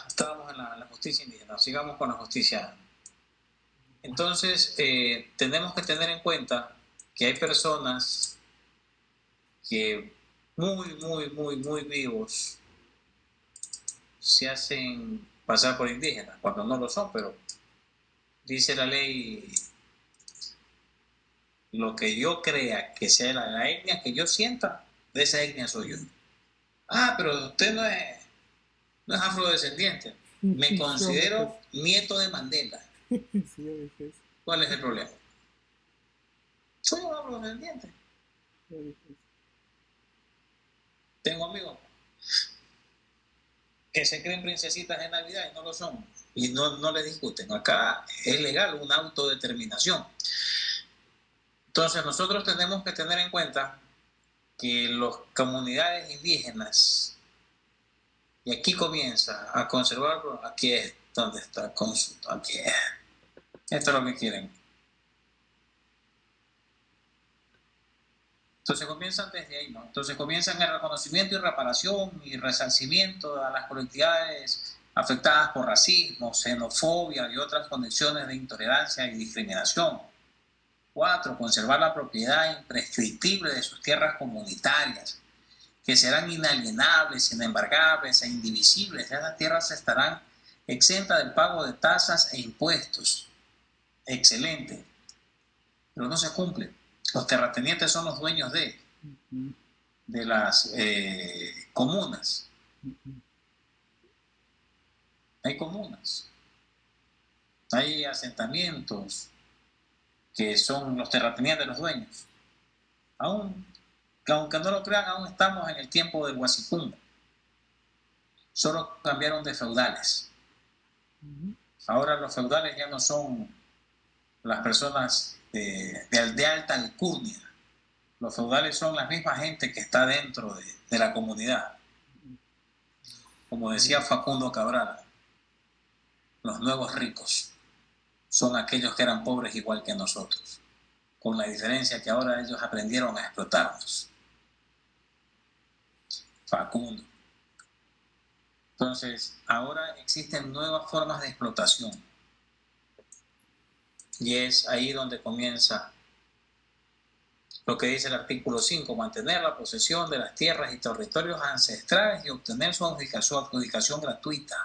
Estábamos en la justicia indígena. Sigamos con la justicia. Entonces, tenemos que tener en cuenta que hay personas que muy vivos se hacen pasar por indígenas, cuando no lo son, pero dice la ley, lo que yo crea que sea la etnia que yo sienta, de esa etnia soy yo. Pero usted no es afrodescendiente. Me considero nieto de Mandela. ¿Cuál es el problema? Soy un afrodescendiente. Tengo amigos que se creen princesitas de Navidad y no lo son. Y no le discuten. Acá es legal una autodeterminación. Entonces nosotros tenemos que tener en cuenta que las comunidades indígenas, y aquí comienza a conservarlo, aquí es donde está, aquí es. Esto es lo que quieren. Entonces comienzan desde ahí, ¿no? Entonces comienzan el reconocimiento y reparación y resarcimiento a las colectividades afectadas por racismo, xenofobia y otras condiciones de intolerancia y discriminación. 4. Conservar la propiedad imprescriptible de sus tierras comunitarias, que serán inalienables, inembargables e indivisibles. Esas tierras estarán exentas del pago de tasas e impuestos. Excelente. Pero no se cumple. Los terratenientes son los dueños de las comunas. Hay comunas. Hay asentamientos que son los terratenientes los dueños. Aunque no lo crean, aún estamos en el tiempo del Guasicum. Solo cambiaron de feudales. Ahora los feudales ya no son las personas de alta alcurnia. Los feudales son la misma gente que está dentro de la comunidad. Como decía Facundo Cabral, los nuevos ricos son aquellos que eran pobres igual que nosotros, con la diferencia que ahora ellos aprendieron a explotarnos. Facundo. Entonces, ahora existen nuevas formas de explotación. Y es ahí donde comienza lo que dice el artículo 5, mantener la posesión de las tierras y territorios ancestrales y obtener su adjudicación gratuita.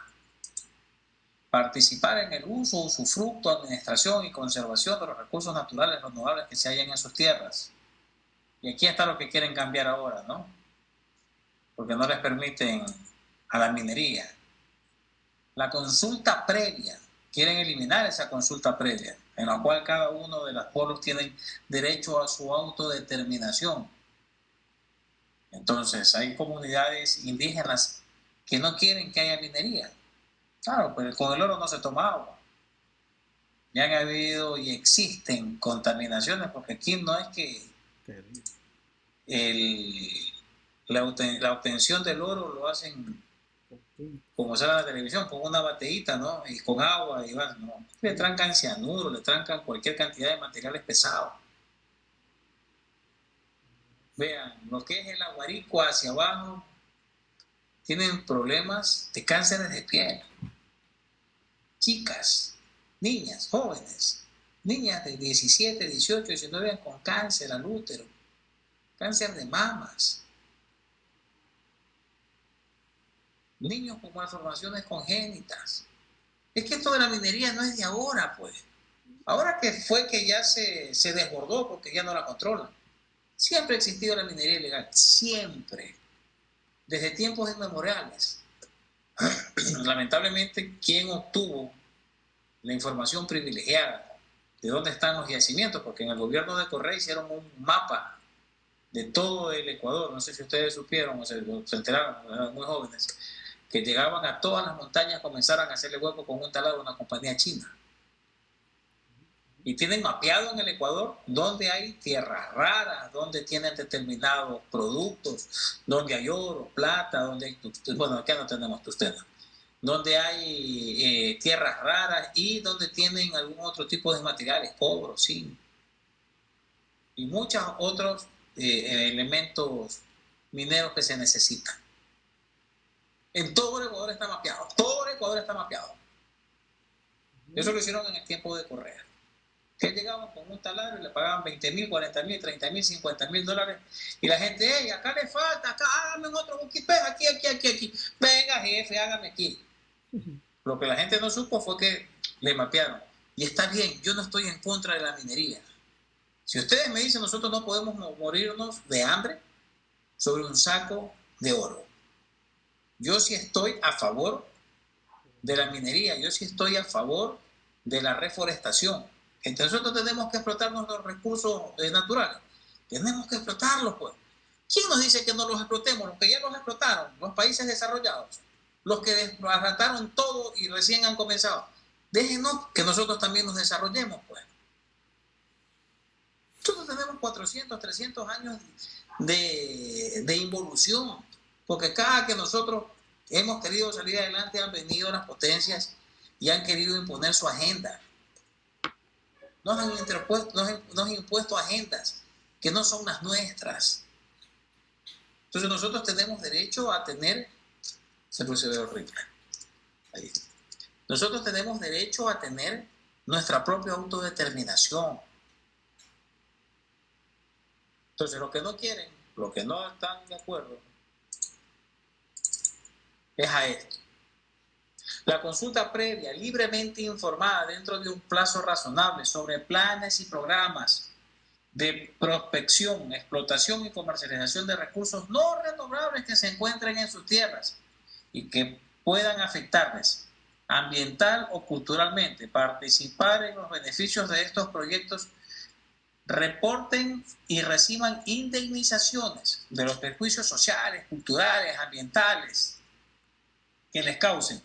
Participar en el uso, usufructo, administración y conservación de los recursos naturales renovables que se hallan en sus tierras. Y aquí está lo que quieren cambiar ahora, ¿no? Porque no les permiten a la minería. La consulta previa, quieren eliminar esa consulta previa, en la cual cada uno de los pueblos tienen derecho a su autodeterminación. Entonces, hay comunidades indígenas que no quieren que haya minería. Claro, pero con el oro no se toma agua. Ya han habido y existen contaminaciones, porque aquí no es que la obtención del oro lo hacen como sale en la televisión, con una bateíta, ¿no? Y con agua, y no. Le trancan cianuro, le trancan cualquier cantidad de materiales pesados. Vean, lo que es el aguarico hacia abajo, tienen problemas de cánceres de piel. Chicas, niñas, jóvenes, niñas de 17, 18, 19 años con cáncer al útero, cáncer de mamas. Niños con malformaciones congénitas. Es que esto de la minería no es de ahora, pues. Ahora que fue que ya se desbordó porque ya no la controlan. Siempre ha existido la minería ilegal, siempre. Desde tiempos inmemoriales. Lamentablemente, quien obtuvo la información privilegiada de dónde están los yacimientos, porque en el gobierno de Correa hicieron un mapa de todo el Ecuador. No sé si ustedes supieron o se enteraron, eran muy jóvenes, que llegaban a todas las montañas, comenzaran a hacerle hueco con un taladro a una compañía china. Y tienen mapeado en el Ecuador donde hay tierras raras, donde tienen determinados productos, donde hay oro, plata, donde hay, bueno, acá no tenemos tustena, donde hay tierras raras y donde tienen algún otro tipo de materiales, cobre, zinc y muchos otros elementos mineros que se necesitan. En todo el Ecuador está mapeado, todo el Ecuador está mapeado. Eso lo hicieron en el tiempo de Correa. Que llegaban con un taladro y le pagaban 20,000, 40,000, 30,000, 50,000 dólares. Y la gente, hey, acá le falta, acá hágame otro buquipé, aquí. Venga, jefe, hágame aquí. Lo que la gente no supo fue que le mapearon. Y está bien, yo no estoy en contra de la minería. Si ustedes me dicen, nosotros no podemos morirnos de hambre sobre un saco de oro. Yo sí estoy a favor de la minería, yo sí estoy a favor de la reforestación. Entonces nosotros tenemos que explotar nuestros recursos naturales. Tenemos que explotarlos, pues. ¿Quién nos dice que no los explotemos? Los que ya los explotaron, los países desarrollados, los que desbarataron todo y recién han comenzado. Déjenos que nosotros también nos desarrollemos, pues. Nosotros tenemos 400, 300 años de involución, porque cada que nosotros hemos querido salir adelante han venido las potencias y han querido imponer su agenda. Nos han impuesto agendas que no son las nuestras. Entonces nosotros tenemos derecho a tener... Se ve horrible. Ahí. Nosotros tenemos derecho a tener nuestra propia autodeterminación. Entonces los que no quieren, los que no están de acuerdo, es a esto. La consulta previa, libremente informada dentro de un plazo razonable sobre planes y programas de prospección, explotación y comercialización de recursos no renovables que se encuentren en sus tierras y que puedan afectarles ambiental o culturalmente, participar en los beneficios de estos proyectos, reporten y reciban indemnizaciones de los perjuicios sociales, culturales, ambientales que les causen.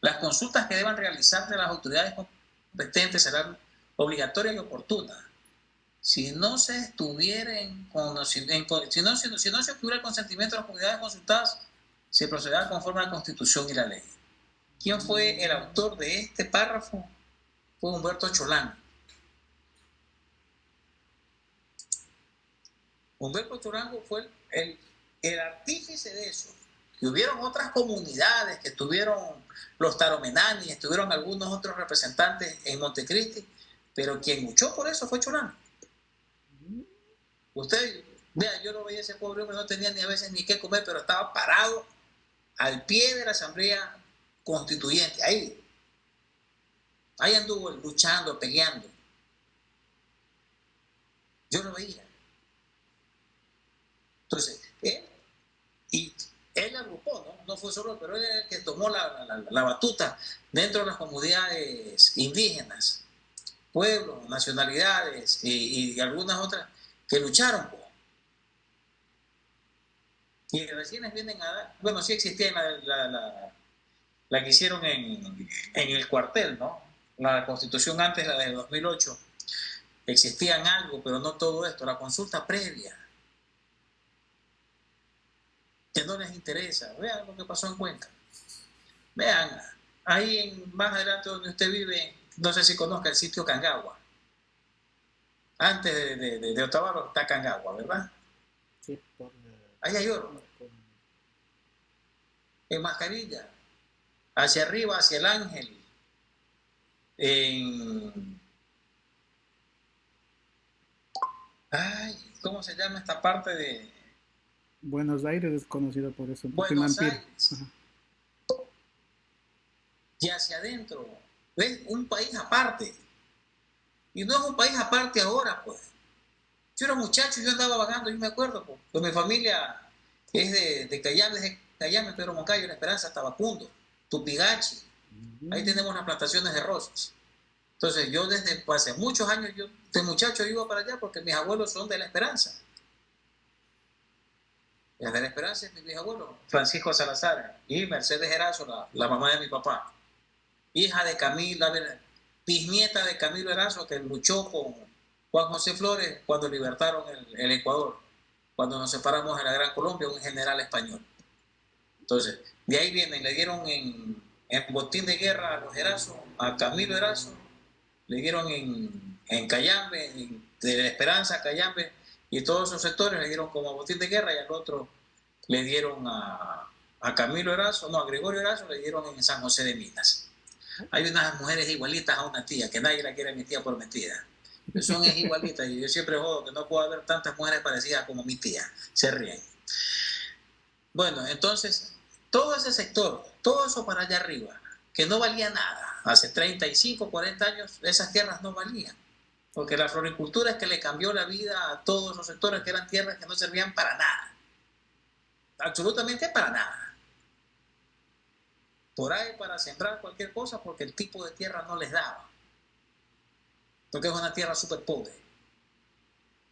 Las consultas que deban realizar de las autoridades competentes serán obligatorias y oportunas. Si no se estuviera si no se obtuviera el consentimiento de las comunidades consultadas, se procederá conforme a la Constitución y la ley. ¿Quién fue el autor de este párrafo? Fue Humberto Cholán. Humberto Cholán fue el artífice de eso. Y hubieron otras comunidades que estuvieron, los taromenani, estuvieron algunos otros representantes en Montecristi, pero quien luchó por eso fue Cholán. Usted, vea, yo lo veía, ese pobre hombre no tenía ni a veces ni qué comer, pero estaba parado al pie de la Asamblea Constituyente, ahí anduvo luchando, peleando. Yo lo veía. Entonces, él agrupó, no fue solo, pero él es el que tomó la batuta dentro de las comunidades indígenas, pueblos, nacionalidades y algunas otras que lucharon. Y recién vienen a dar, bueno, sí existía la que hicieron en el cuartel, ¿no? La Constitución antes, la de 2008, existían algo, pero no todo esto, la consulta previa, que no les interesa. Vean lo que pasó en Cuenca. Vean, ahí más adelante donde usted vive, no sé si conozca el sitio Cangagua. Antes de Otavalo está Cangagua, ¿verdad? Sí, ahí hay oro. En Mascarilla, hacia arriba, hacia el Ángel, ¿cómo se llama esta parte de Buenos Aires? Es conocido por eso. Buenos Aires. Y hacia adentro, es un país aparte. Y no es un país aparte ahora, pues. Yo era muchacho, yo andaba vagando, yo me acuerdo, pues mi familia es de Cayame, Pedro Moncayo, La Esperanza, Tabacundo, Tupigachi. Ahí tenemos las plantaciones de rosas. Entonces yo desde hace muchos años, yo de muchacho iba para allá porque mis abuelos son de La Esperanza. Desde La Esperanza es mi bisabuelo, Francisco Salazar, y Mercedes Erazo, la mamá de mi papá. Hija de Camila, bisnieta de Camilo Erazo, que luchó con Juan José Flores cuando libertaron el Ecuador, cuando nos separamos de la Gran Colombia, un general español. Entonces, de ahí vienen, le dieron en botín de guerra a los Erazo, a Camilo Erazo, le dieron en Cayambe, de La Esperanza, Cayambe, y todos esos sectores le dieron como botín de guerra, y al otro le dieron a Camilo Erazo, no, a Gregorio Erazo, le dieron en San José de Minas. Hay unas mujeres igualitas a una tía, que nadie la quiere mi tía por metida. Son igualitas, y yo siempre jodo que no puedo haber tantas mujeres parecidas como mi tía. Se ríen. Bueno, entonces, todo ese sector, todo eso para allá arriba, que no valía nada. Hace 35, 40 años, esas tierras no valían. Porque la floricultura es que le cambió la vida a todos los sectores que eran tierras que no servían para nada. Absolutamente para nada. Por ahí para sembrar cualquier cosa porque el tipo de tierra no les daba. Porque es una tierra súper pobre.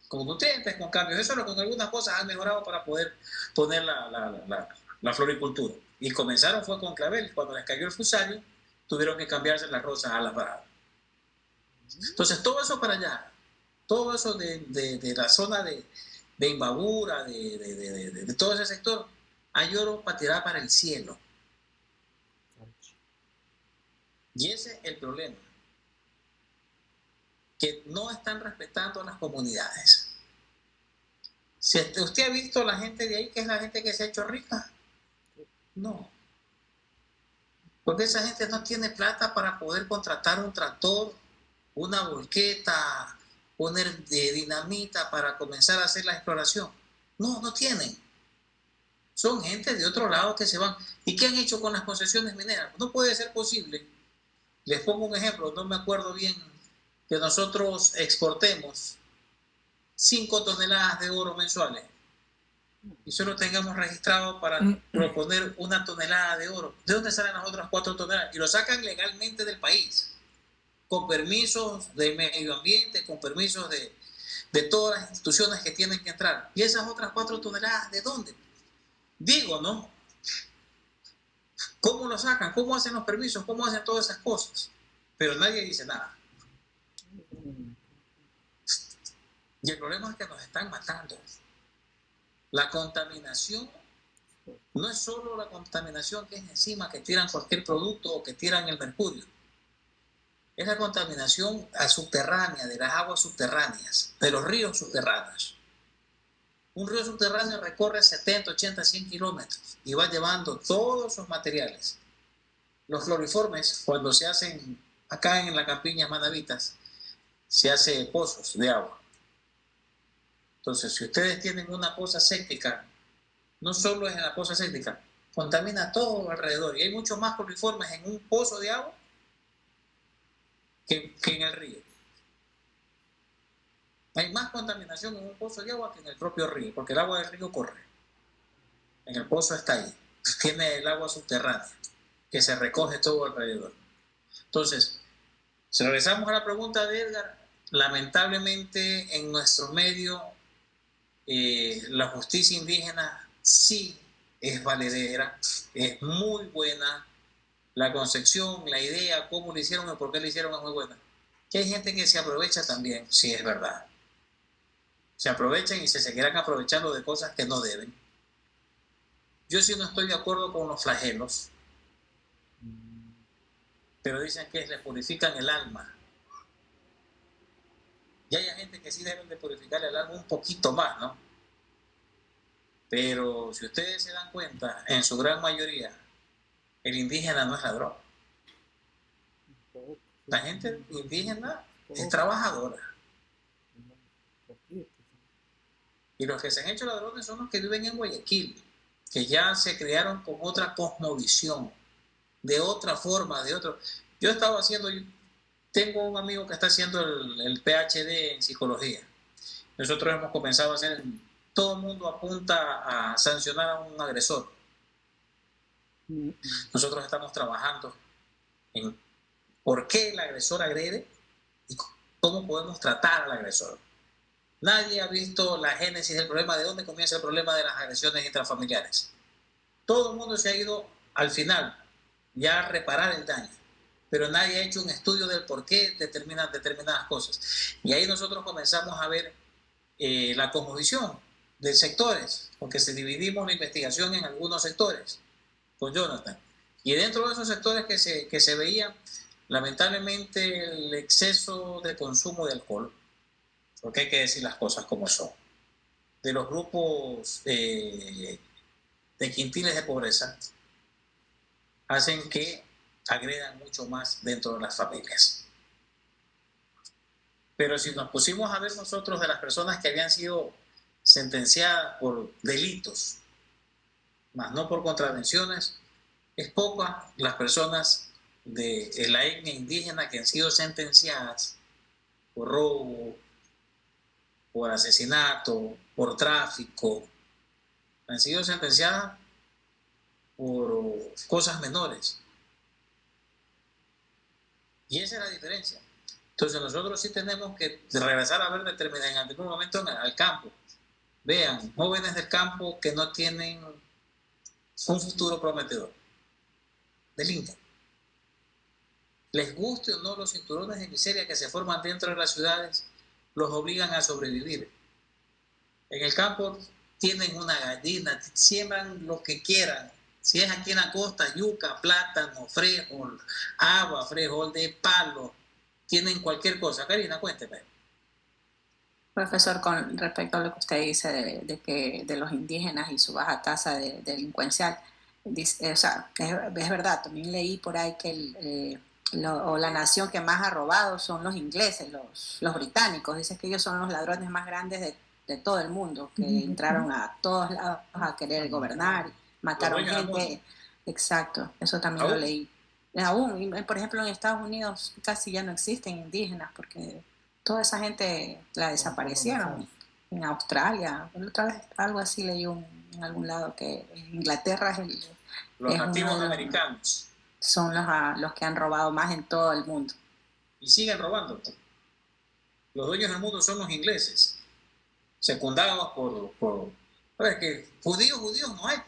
Con nutrientes, con cambios. Eso es lo que con algunas cosas han mejorado para poder poner la floricultura. Y comenzaron fue con clavel. Cuando les cayó el fusario, tuvieron que cambiarse las rosas a las baradas. Entonces todo eso para allá, todo eso de la zona de Imbabura, de todo ese sector, hay oro para tirar para el cielo. Y ese es el problema, que no están respetando a las comunidades. Si usted ha visto a la gente de ahí, que es la gente que se ha hecho rica, no. Porque esa gente no tiene plata para poder contratar un tractor, una volqueta, poner dinamita para comenzar a hacer la exploración. No, no tienen. Son gente de otro lado que se van. ¿Y qué han hecho con las concesiones mineras? No puede ser posible. Les pongo un ejemplo, no me acuerdo bien, que nosotros exportemos 5 toneladas de oro mensuales y solo tengamos registrado para proponer 1 tonelada de oro. ¿De dónde salen las otras 4 toneladas? Y lo sacan legalmente del país, con permisos de medio ambiente, con permisos de todas las instituciones que tienen que entrar. ¿Y esas otras 4 toneladas de dónde? Digo, ¿no? ¿Cómo lo sacan? ¿Cómo hacen los permisos? ¿Cómo hacen todas esas cosas? Pero nadie dice nada. Y el problema es que nos están matando. La contaminación no es solo la contaminación que es encima, que tiran cualquier producto o que tiran el mercurio. Es la contaminación subterránea, de las aguas subterráneas, de los ríos subterráneos. Un río subterráneo recorre 70, 80, 100 kilómetros y va llevando todos esos materiales. Los floriformes, cuando se hacen acá en la campiña Manavitas, se hace pozos de agua. Entonces, si ustedes tienen una poza séptica, no solo es en la poza séptica, contamina todo alrededor. Y hay muchos más floriformes en un pozo de agua que en el río. Hay más contaminación en un pozo de agua que en el propio río, porque el agua del río corre. En el pozo está ahí. Tiene el agua subterránea, que se recoge todo alrededor. Entonces, si regresamos a la pregunta de Edgar, lamentablemente en nuestro medio la justicia indígena sí es valedera, es muy buena. La concepción, la idea, cómo lo hicieron y por qué lo hicieron es muy buena. Que hay gente que se aprovecha también, sí es verdad. Se aprovechan y se seguirán aprovechando de cosas que no deben. Yo sí no estoy de acuerdo con los flagelos, pero dicen que les purifican el alma. Y hay gente que sí deben de purificar el alma un poquito más, ¿no? Pero si ustedes se dan cuenta, en su gran mayoría, el indígena no es ladrón. La gente indígena es trabajadora. Y los que se han hecho ladrones son los que viven en Guayaquil, que ya se criaron con otra cosmovisión, de otra forma, de otro. Yo estaba haciendo, tengo un amigo que está haciendo el PhD en psicología. Nosotros hemos comenzado a hacer, todo el mundo apunta a sancionar a un agresor. Nosotros estamos trabajando en por qué el agresor agrede y cómo podemos tratar al agresor. Nadie ha visto la génesis del problema, de dónde comienza el problema de las agresiones intrafamiliares. Todo el mundo se ha ido al final ya a reparar el daño, pero nadie ha hecho un estudio del por qué determinan determinadas cosas. Y ahí nosotros comenzamos a ver la cosmovisión de sectores, porque se dividimos la investigación en algunos sectores con Jonathan. Y dentro de esos sectores que se veían, lamentablemente, el exceso de consumo de alcohol, porque hay que decir las cosas como son, de los grupos de quintiles de pobreza, hacen que agredan mucho más dentro de las familias. Pero si nos pusimos a ver nosotros de las personas que habían sido sentenciadas por delitos, más no por contravenciones, es pocas las personas de la etnia indígena que han sido sentenciadas por robo, por asesinato, por tráfico. Han sido sentenciadas por cosas menores. Y esa es la diferencia. Entonces nosotros sí tenemos que regresar a ver en algún momento al campo. Vean, jóvenes del campo que no tienen un futuro prometedor. Delinquen. Les guste o no, los cinturones de miseria que se forman dentro de las ciudades los obligan a sobrevivir. En el campo tienen una gallina, siembran lo que quieran. Si es aquí en la costa, yuca, plátano, frijol, agua, frijol de palo, tienen cualquier cosa. Karina, cuénteme. Profesor, con respecto a lo que usted dice de los indígenas y su baja tasa de delincuencial, o sea, es verdad, también leí por ahí que la nación que más ha robado son los ingleses, los británicos. Dicen que ellos son los ladrones más grandes de todo el mundo, que entraron a todos lados a querer gobernar, mataron gente. Exacto, eso también lo leí. Aún, por ejemplo, en Estados Unidos casi ya no existen indígenas porque toda esa gente la desaparecieron. En Australia, otra vez algo así leí en algún lado, que en Inglaterra los nativos americanos son los que han robado más en todo el mundo. Y siguen robando. Los dueños del mundo son los ingleses, secundados por es que judíos no hay.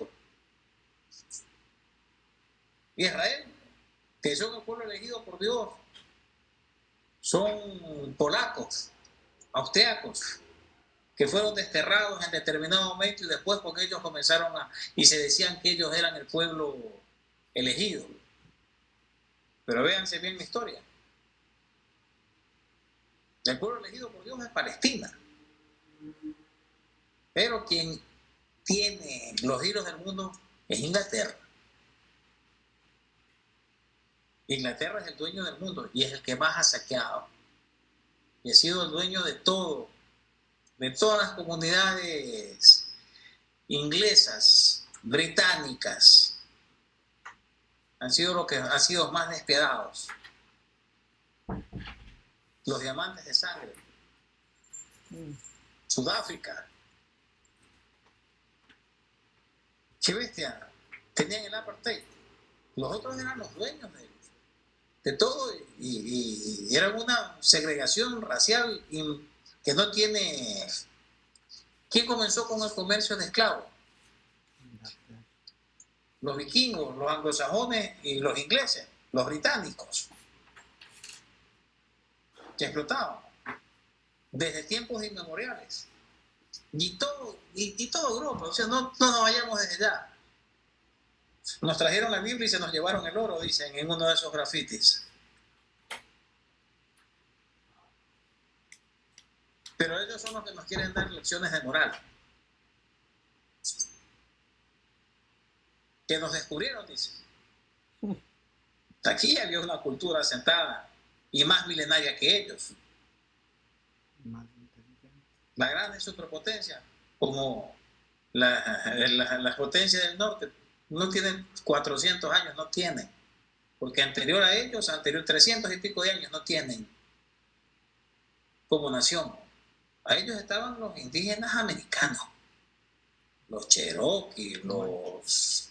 Israel, que son el pueblo elegido por Dios, son polacos, austriacos, que fueron desterrados en determinado momento y después porque ellos comenzaron y se decían que ellos eran el pueblo elegido. Pero véanse bien la historia. El pueblo elegido por Dios es Palestina. Pero quien tiene los hilos del mundo es Inglaterra. Inglaterra es el dueño del mundo y es el que más ha saqueado. Y ha sido el dueño de todo, de todas las comunidades inglesas, británicas. Han sido los más despiadados. Los diamantes de sangre. Sudáfrica. Qué bestia. Tenían el apartheid. Los otros eran los dueños de todo y era una segregación racial que no tiene... ¿Quién comenzó con el comercio de esclavos? Los vikingos, los anglosajones y los ingleses, los británicos, que explotaban desde tiempos inmemoriales. Y todo Europa, o sea, no nos vayamos desde allá. Nos trajeron la Biblia y se nos llevaron el oro, dicen en uno de esos grafitis. Pero ellos son los que nos quieren dar lecciones de moral. Que nos descubrieron, dicen. Aquí había una cultura asentada y más milenaria que ellos. La grande superpotencia, como las potencias del norte, no tienen 400 años, no tienen. Porque anterior a ellos, 300 y pico de años, no tienen como nación. A ellos estaban los indígenas americanos, los Cherokee, los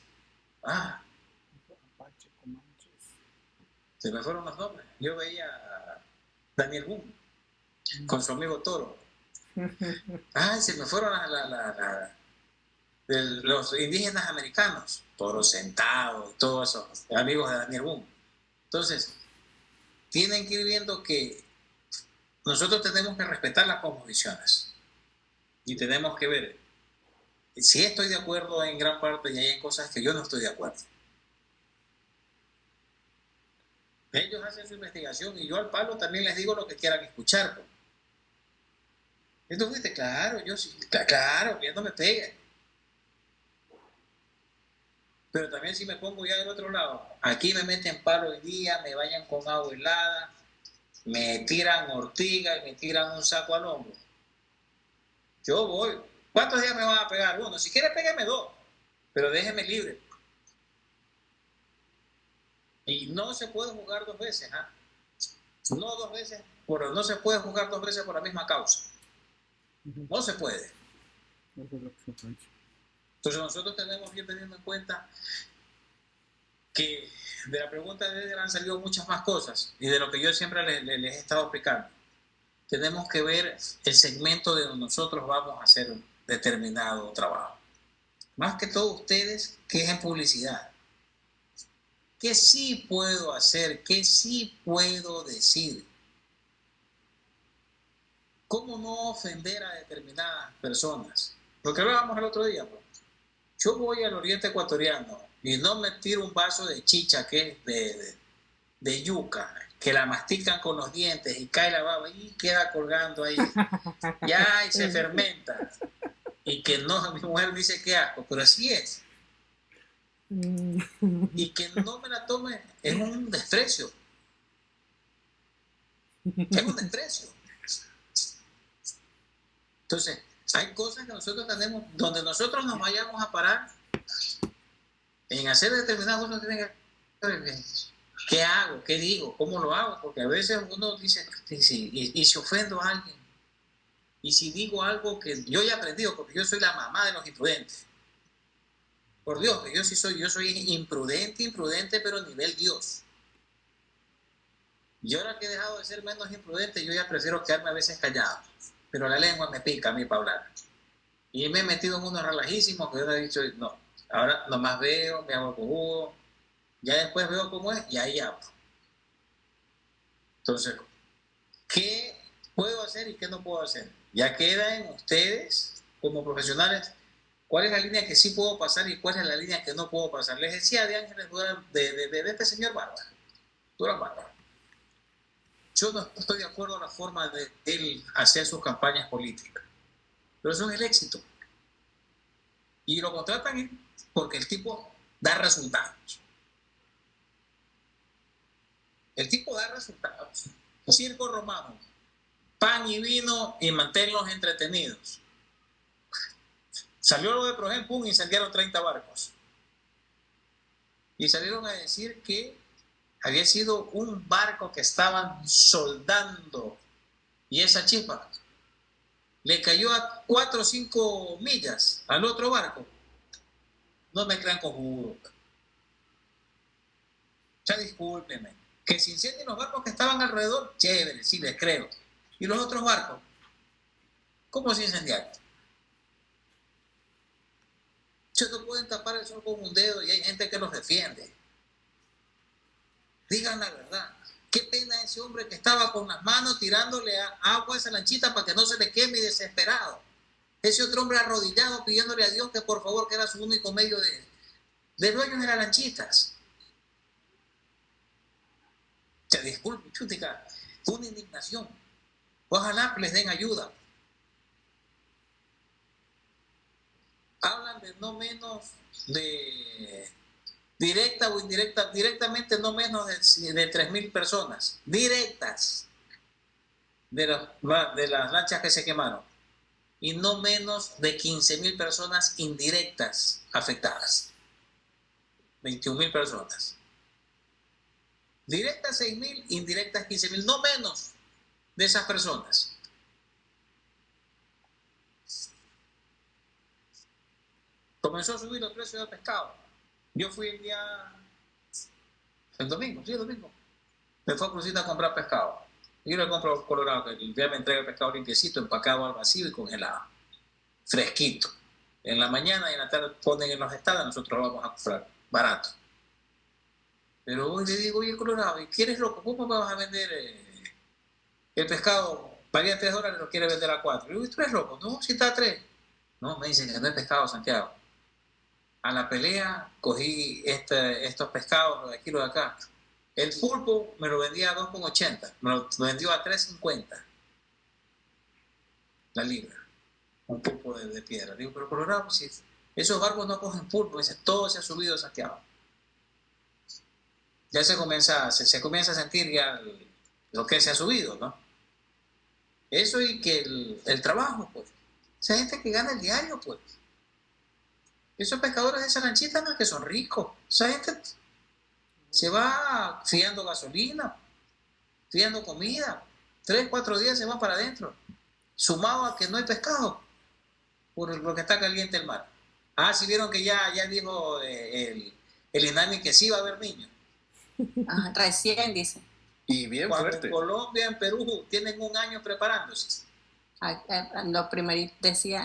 Se me fueron los nombres. Yo veía a Daniel Boone con su amigo Toro. Ay, se me fueron los indígenas americanos, Toro Sentado, todos esos amigos de Daniel Boone. Entonces, tienen que ir viendo que nosotros tenemos que respetar las cosmovisiones y tenemos que ver si estoy de acuerdo en gran parte y hay cosas que yo no estoy de acuerdo. Ellos hacen su investigación y yo al palo también les digo lo que quieran escuchar. Pues. Entonces, claro, yo sí, claro, que no me peguen. Pero también si me pongo ya del otro lado, aquí me meten palo hoy día, me vayan con agua helada, me tiran ortiga y me tiran un saco al hombro. Yo voy. ¿Cuántos días me van a pegar? Uno. Si quiere, pégame dos, pero déjeme libre. Y no se puede jugar dos veces, ¿ah? No dos veces, no se puede jugar dos veces por la misma causa. No se puede. Entonces nosotros tenemos que ir teniendo en cuenta que de la pregunta de Edgar han salido muchas más cosas y de lo que yo siempre les he estado explicando. Tenemos que ver el segmento de donde nosotros vamos a hacer un determinado trabajo. Más que todo ustedes, que es en publicidad. ¿Qué sí puedo hacer? ¿Qué sí puedo decir? ¿Cómo no ofender a determinadas personas? Lo que hablábamos el otro día, pues. Yo voy al oriente ecuatoriano y no me tiro un vaso de chicha que es de yuca, que la mastican con los dientes y cae la baba y queda colgando ahí. Ya, y se fermenta. Y que no, mi mujer dice que asco, pero así es. Y que no me la tome es un desprecio. Es un desprecio. Entonces, hay cosas que nosotros tenemos, donde nosotros nos vayamos a parar en hacer determinadas cosas, ¿qué hago? ¿Qué digo? ¿Cómo lo hago? Porque a veces uno dice, y si ofendo a alguien, y si digo algo que yo ya he aprendido, porque yo soy la mamá de los imprudentes. Por Dios, que yo soy imprudente, pero a nivel Dios. Y ahora que he dejado de ser menos imprudente, yo ya prefiero quedarme a veces callado. Pero la lengua me pica a mí para hablar. Y me he metido en unos relajísimos que yo he dicho, no, ahora nomás veo, me hago cojudo, ya después veo cómo es y ahí hablo. Entonces, ¿qué puedo hacer y qué no puedo hacer? Ya queda en ustedes, como profesionales, cuál es la línea que sí puedo pasar y cuál es la línea que no puedo pasar. Les decía de Ángeles de este señor Bárbara, Durán Bárbara. Yo no estoy de acuerdo en la forma de él hacer sus campañas políticas, pero eso es el éxito. Y lo contratan porque el tipo da resultados. El tipo da resultados. Circo romano, pan y vino y manténlos entretenidos. Salió lo de Progen, pum, incendiaron 30 barcos. Y salieron a decir que había sido un barco que estaban soldando y esa chispa le cayó a 4 o 5 millas al otro barco. No me crean cojudo. Ya discúlpenme. Que se incendien los barcos que estaban alrededor, chévere, sí les creo. ¿Y los otros barcos? ¿Cómo se incendiaron? Ellos no pueden tapar el sol con un dedo y hay gente que los defiende. Digan la verdad. Qué pena ese hombre que estaba con las manos tirándole agua a esa lanchita para que no se le queme y desesperado. Ese otro hombre arrodillado pidiéndole a Dios que por favor, que era su único medio de dueños de las lanchitas. Se disculpe, chútica, una indignación. Ojalá les den ayuda. Hablan de no menos de directa o indirecta, directamente no menos de 3.000 personas, directas de las lanchas que se quemaron, y no menos de 15.000 personas indirectas afectadas, 21.000 personas. Directas 6.000, indirectas 15.000, no menos de esas personas. Comenzó a subir los precios del pescado. Yo fui el domingo, Me fue a Crucita a comprar pescado. Yo le compro a Colorado, que ya me entrega el pescado limpiecito, empacado al vacío y congelado. Fresquito. En la mañana y en la tarde ponen en los estados, nosotros lo vamos a comprar barato. Pero hoy le digo, oye, Colorado, ¿y quieres loco? ¿Cómo me vas a vender el pescado? Valía $3, lo quiere vender a 4. Y yo, ¿tú eres loco? No, si está a 3. No, me dicen que no es pescado, Santiago. A la pelea cogí estos pescados, los de aquí, los de acá. El pulpo me lo vendía a 2,80. Me lo vendió a 3,50 la libra. Un pulpo de piedra. Digo, pero Colorado, si esos barcos no cogen pulpo, dice, todo se ha subido Santiago. Ya se comienza a sentir ya lo que se ha subido, ¿no? Eso y que el trabajo, pues. Esa gente que gana el diario, pues. Esos pescadores de esa lanchita no es que son ricos. Esa gente se va fiando gasolina, fiando comida. 3, 4 días se van para adentro. Sumado a que no hay pescado, por lo que está caliente el mar. Ah, si vieron que ya dijo el INAMI que sí va a haber niños. Recién dice. Y bien Cuando fuerte. en Colombia, en Perú, tienen un año preparándose. Lo primero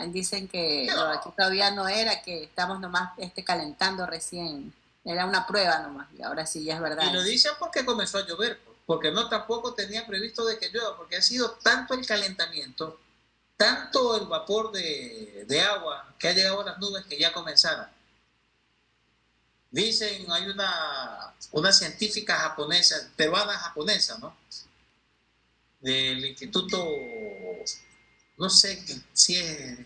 dicen que No. aquí todavía no era, que estamos nomás calentando recién. Era una prueba nomás, y ahora sí ya es verdad. Y lo dicen porque comenzó a llover, porque no tampoco tenía previsto de que llueva, porque ha sido tanto el calentamiento, tanto el vapor de agua que ha llegado a las nubes que ya comenzaron. Dicen, hay una científica japonesa, peruana japonesa, ¿no? Del instituto, no sé si es,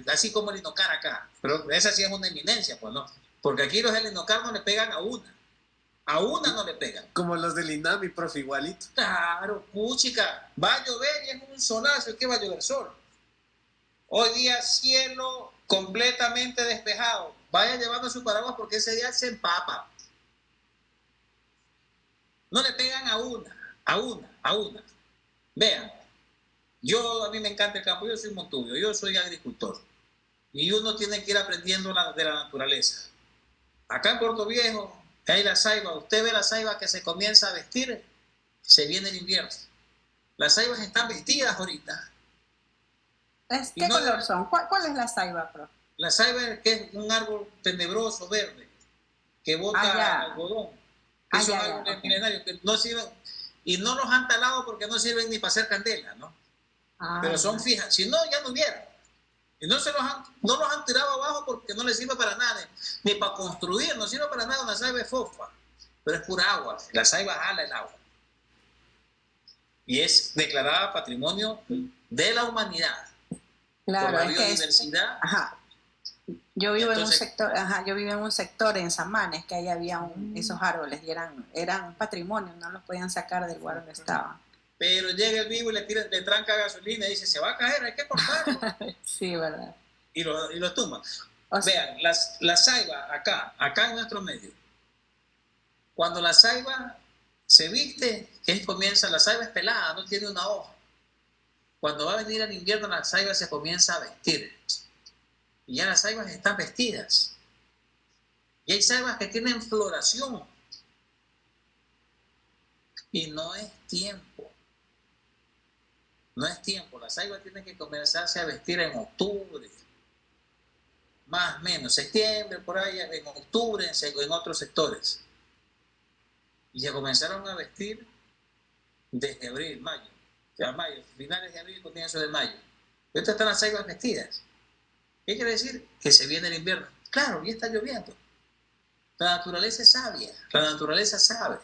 así como el INOCAR acá, pero esa sí es una eminencia, pues, ¿no? Porque aquí los del INOCAR no le pegan a una no le pegan. Como los del INAMI, profe, igualito. Claro, puchica, va a llover y es un solazo, ¿y qué va a llover? Sol. Hoy día cielo completamente despejado. Vaya llevando su paraguas porque ese día se empapa. No le pegan a una. Vean, a mí me encanta el campo, yo soy montubio, yo soy agricultor. Y uno tiene que ir aprendiendo de la naturaleza. Acá en Puerto Viejo, hay la saiba, usted ve la saiba que se comienza a vestir, se viene el invierno. Las saibas están vestidas ahorita. ¿Qué color son? ¿Cuál es la saiba, profe? La saiba que es un árbol tenebroso verde que bota algodón. Esos árboles milenarios que no sirven, y no los han talado porque no sirven ni para hacer candela, ¿no? Pero son fijas. Si no, ya no hubiera. Y no los han tirado abajo porque no les sirve para nada, ni para construir, no sirve para nada. Una saiba es fofa, pero es pura agua. La saiba jala el agua. Y es declarada Patrimonio de la Humanidad. Claro, por la biodiversidad. Yo vivo en un sector en Samanes que ahí había esos árboles y eran patrimonio, no los podían sacar del lugar donde estaban. Pero llega el vivo y le tranca gasolina y dice, se va a caer, hay que cortarlo. Sí, verdad. Y lo tumba. Vean, la saiba acá en nuestro medio. Cuando la saiba se viste, la saiba es pelada, no tiene una hoja. Cuando va a venir el invierno, la saiba se comienza a vestir. Y ya las saibas están vestidas. Y hay saibas que tienen floración. Y no es tiempo. No es tiempo. La saiba tiene que comenzarse a vestir en octubre. Más o menos. Septiembre, por ahí, en octubre, en otros sectores. Y se comenzaron a vestir desde abril, mayo. Finales de abril, comienzo de mayo. Y ahorita están las saibas vestidas. ¿Qué quiere decir? Que se viene el invierno. Claro, ya está lloviendo. La naturaleza es sabia. La naturaleza sabe.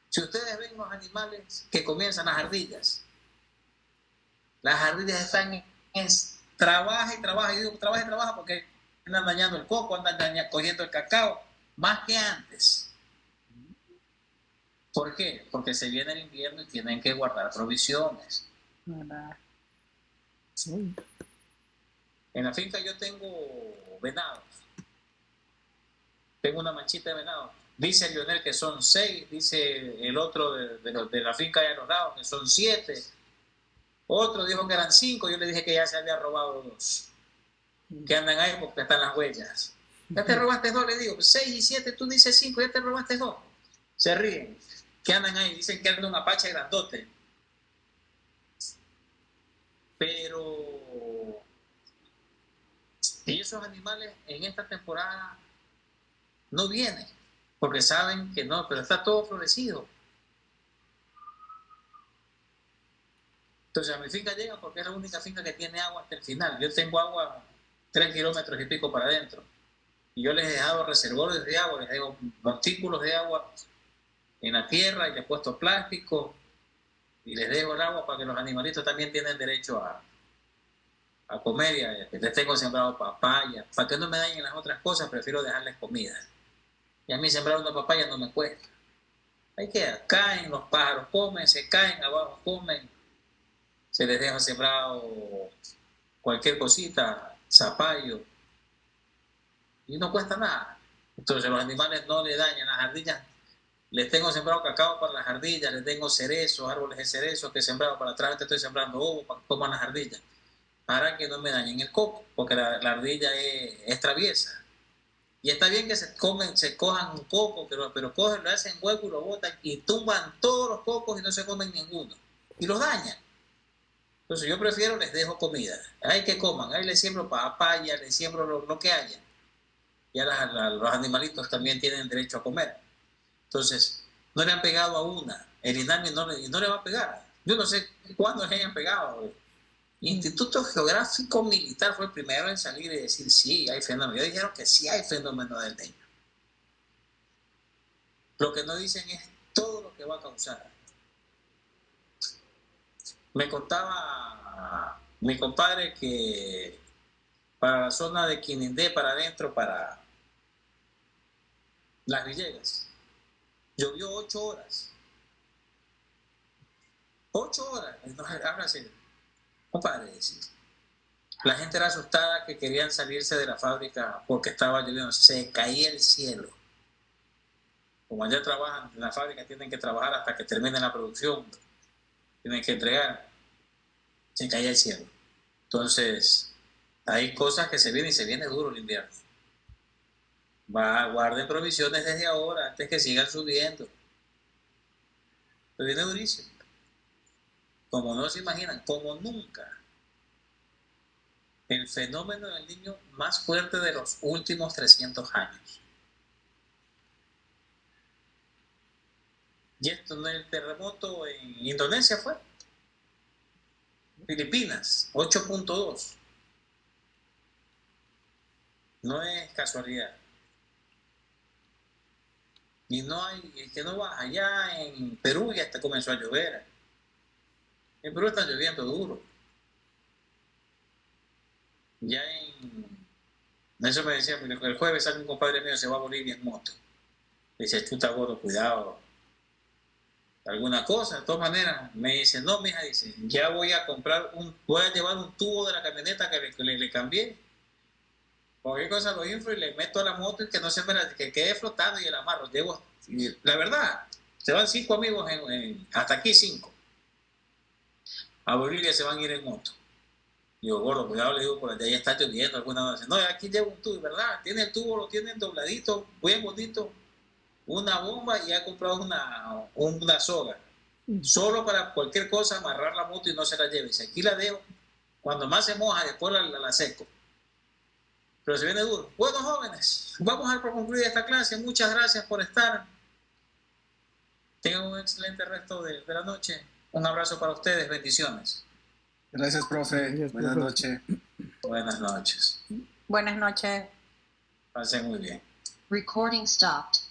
Si ustedes ven los animales que comienzan las ardillas están en trabaja y trabaja. Yo digo trabaja y trabaja porque andan dañando el coco, andan cogiendo el cacao, más que antes. ¿Por qué? Porque se viene el invierno y tienen que guardar provisiones. ¿Verdad? Sí. En la finca yo tengo venados. Tengo una manchita de venados. Dice Lionel que son 6, dice el otro de la finca de los lados que son 7. Otro dijo que eran 5, yo le dije que ya se había robado 2. Que andan ahí porque están las huellas. Ya te robaste 2, le digo. 6 y 7, tú dices 5, ya te robaste 2. Se ríen. ¿Qué andan ahí? Dicen que anda un apache grandote. Pero... Y esos animales en esta temporada no vienen, porque saben que no, pero está todo florecido. Entonces a mi finca llegan porque es la única finca que tiene agua hasta el final. Yo tengo agua 3 kilómetros y pico para adentro. Y yo les he dejado reservorios de agua, les dejo montículos de agua en la tierra y les he puesto plástico y les dejo el agua para que los animalitos también tienen derecho a comer. Y les tengo sembrado papaya. Para que no me dañen las otras cosas, prefiero dejarles comida. Y a mí sembrar una papaya no me cuesta. Ahí queda. Caen los pájaros, comen, se caen abajo, comen. Se les deja sembrado cualquier cosita, zapallo. Y no cuesta nada. Entonces los animales no le dañan. Las ardillas, les tengo sembrado cacao para las ardillas, les tengo cerezos, árboles de cerezos que he sembrado para atrás. Estoy sembrando ovo para que coman las ardillas, para que no me dañen el coco, porque la ardilla es traviesa. Y está bien que se cojan un coco, pero cogen, lo hacen hueco y lo botan y tumban todos los cocos y no se comen ninguno. Y los dañan. Entonces yo prefiero les dejo comida. Hay que coman, ahí les siembro papaya, les siembro lo que haya. Ya los animalitos también tienen derecho a comer. Entonces, no le han pegado a una. El INAMI no le va a pegar. Yo no sé cuándo le hayan pegado. Instituto Geográfico Militar fue el primero en salir y decir sí, hay fenómeno. Ellos dijeron que sí hay fenómeno del niño. Lo que no dicen es todo lo que va a causar. Me contaba mi compadre que para la zona de Quinindé, para adentro, para Las Villegas, llovió 8 horas. 8 horas. Habla así. Compadre, decía. La gente era asustada que querían salirse de la fábrica porque estaba lloviendo. Se caía el cielo. Como allá trabajan en la fábrica, tienen que trabajar hasta que termine la producción. Tienen que entregar. Se caía el cielo. Entonces, hay cosas que se vienen y se viene duro el invierno. Guarden provisiones desde ahora, antes que sigan subiendo. Se viene durísimo. Como no se imaginan, como nunca. El fenómeno del niño más fuerte de los últimos 300 años. Y esto no es el terremoto en Indonesia, fue. Filipinas, 8.2. No es casualidad. Y no hay, es que no va allá en Perú ya hasta comenzó a llover. En Perú está lloviendo duro. Ya eso me decía, el jueves sale un compadre mío, se va a Bolivia en moto. Dice, tú estás gordo, cuidado. Alguna cosa, de todas maneras. Me dice, no, mija, dice, ya voy a llevar un tubo de la camioneta que le cambié. Cualquier cosa lo inflo y le meto a la moto y que no se me que quede flotando y el amarro. La verdad, se van 5 amigos, hasta aquí 5. A Bolivia se van a ir en moto. Digo, gordo, cuidado, le digo, por allá ya está lloviendo. Alguna vez. No, aquí llevo un tubo, ¿verdad? Tiene el tubo, lo tienen dobladito, bien bonito. Una bomba y ha comprado una soga. Solo para cualquier cosa amarrar la moto y no se la lleve. Si aquí la dejo, cuando más se moja, después la seco. Pero se viene duro. Bueno, jóvenes, vamos a dar por concluir esta clase. Muchas gracias por estar. Tengan un excelente resto de la noche. Un abrazo para ustedes. Bendiciones. Gracias, profe. Gracias, Buenas profe. noches. Buenas noches. Buenas noches. Pasen muy bien. Recording stopped.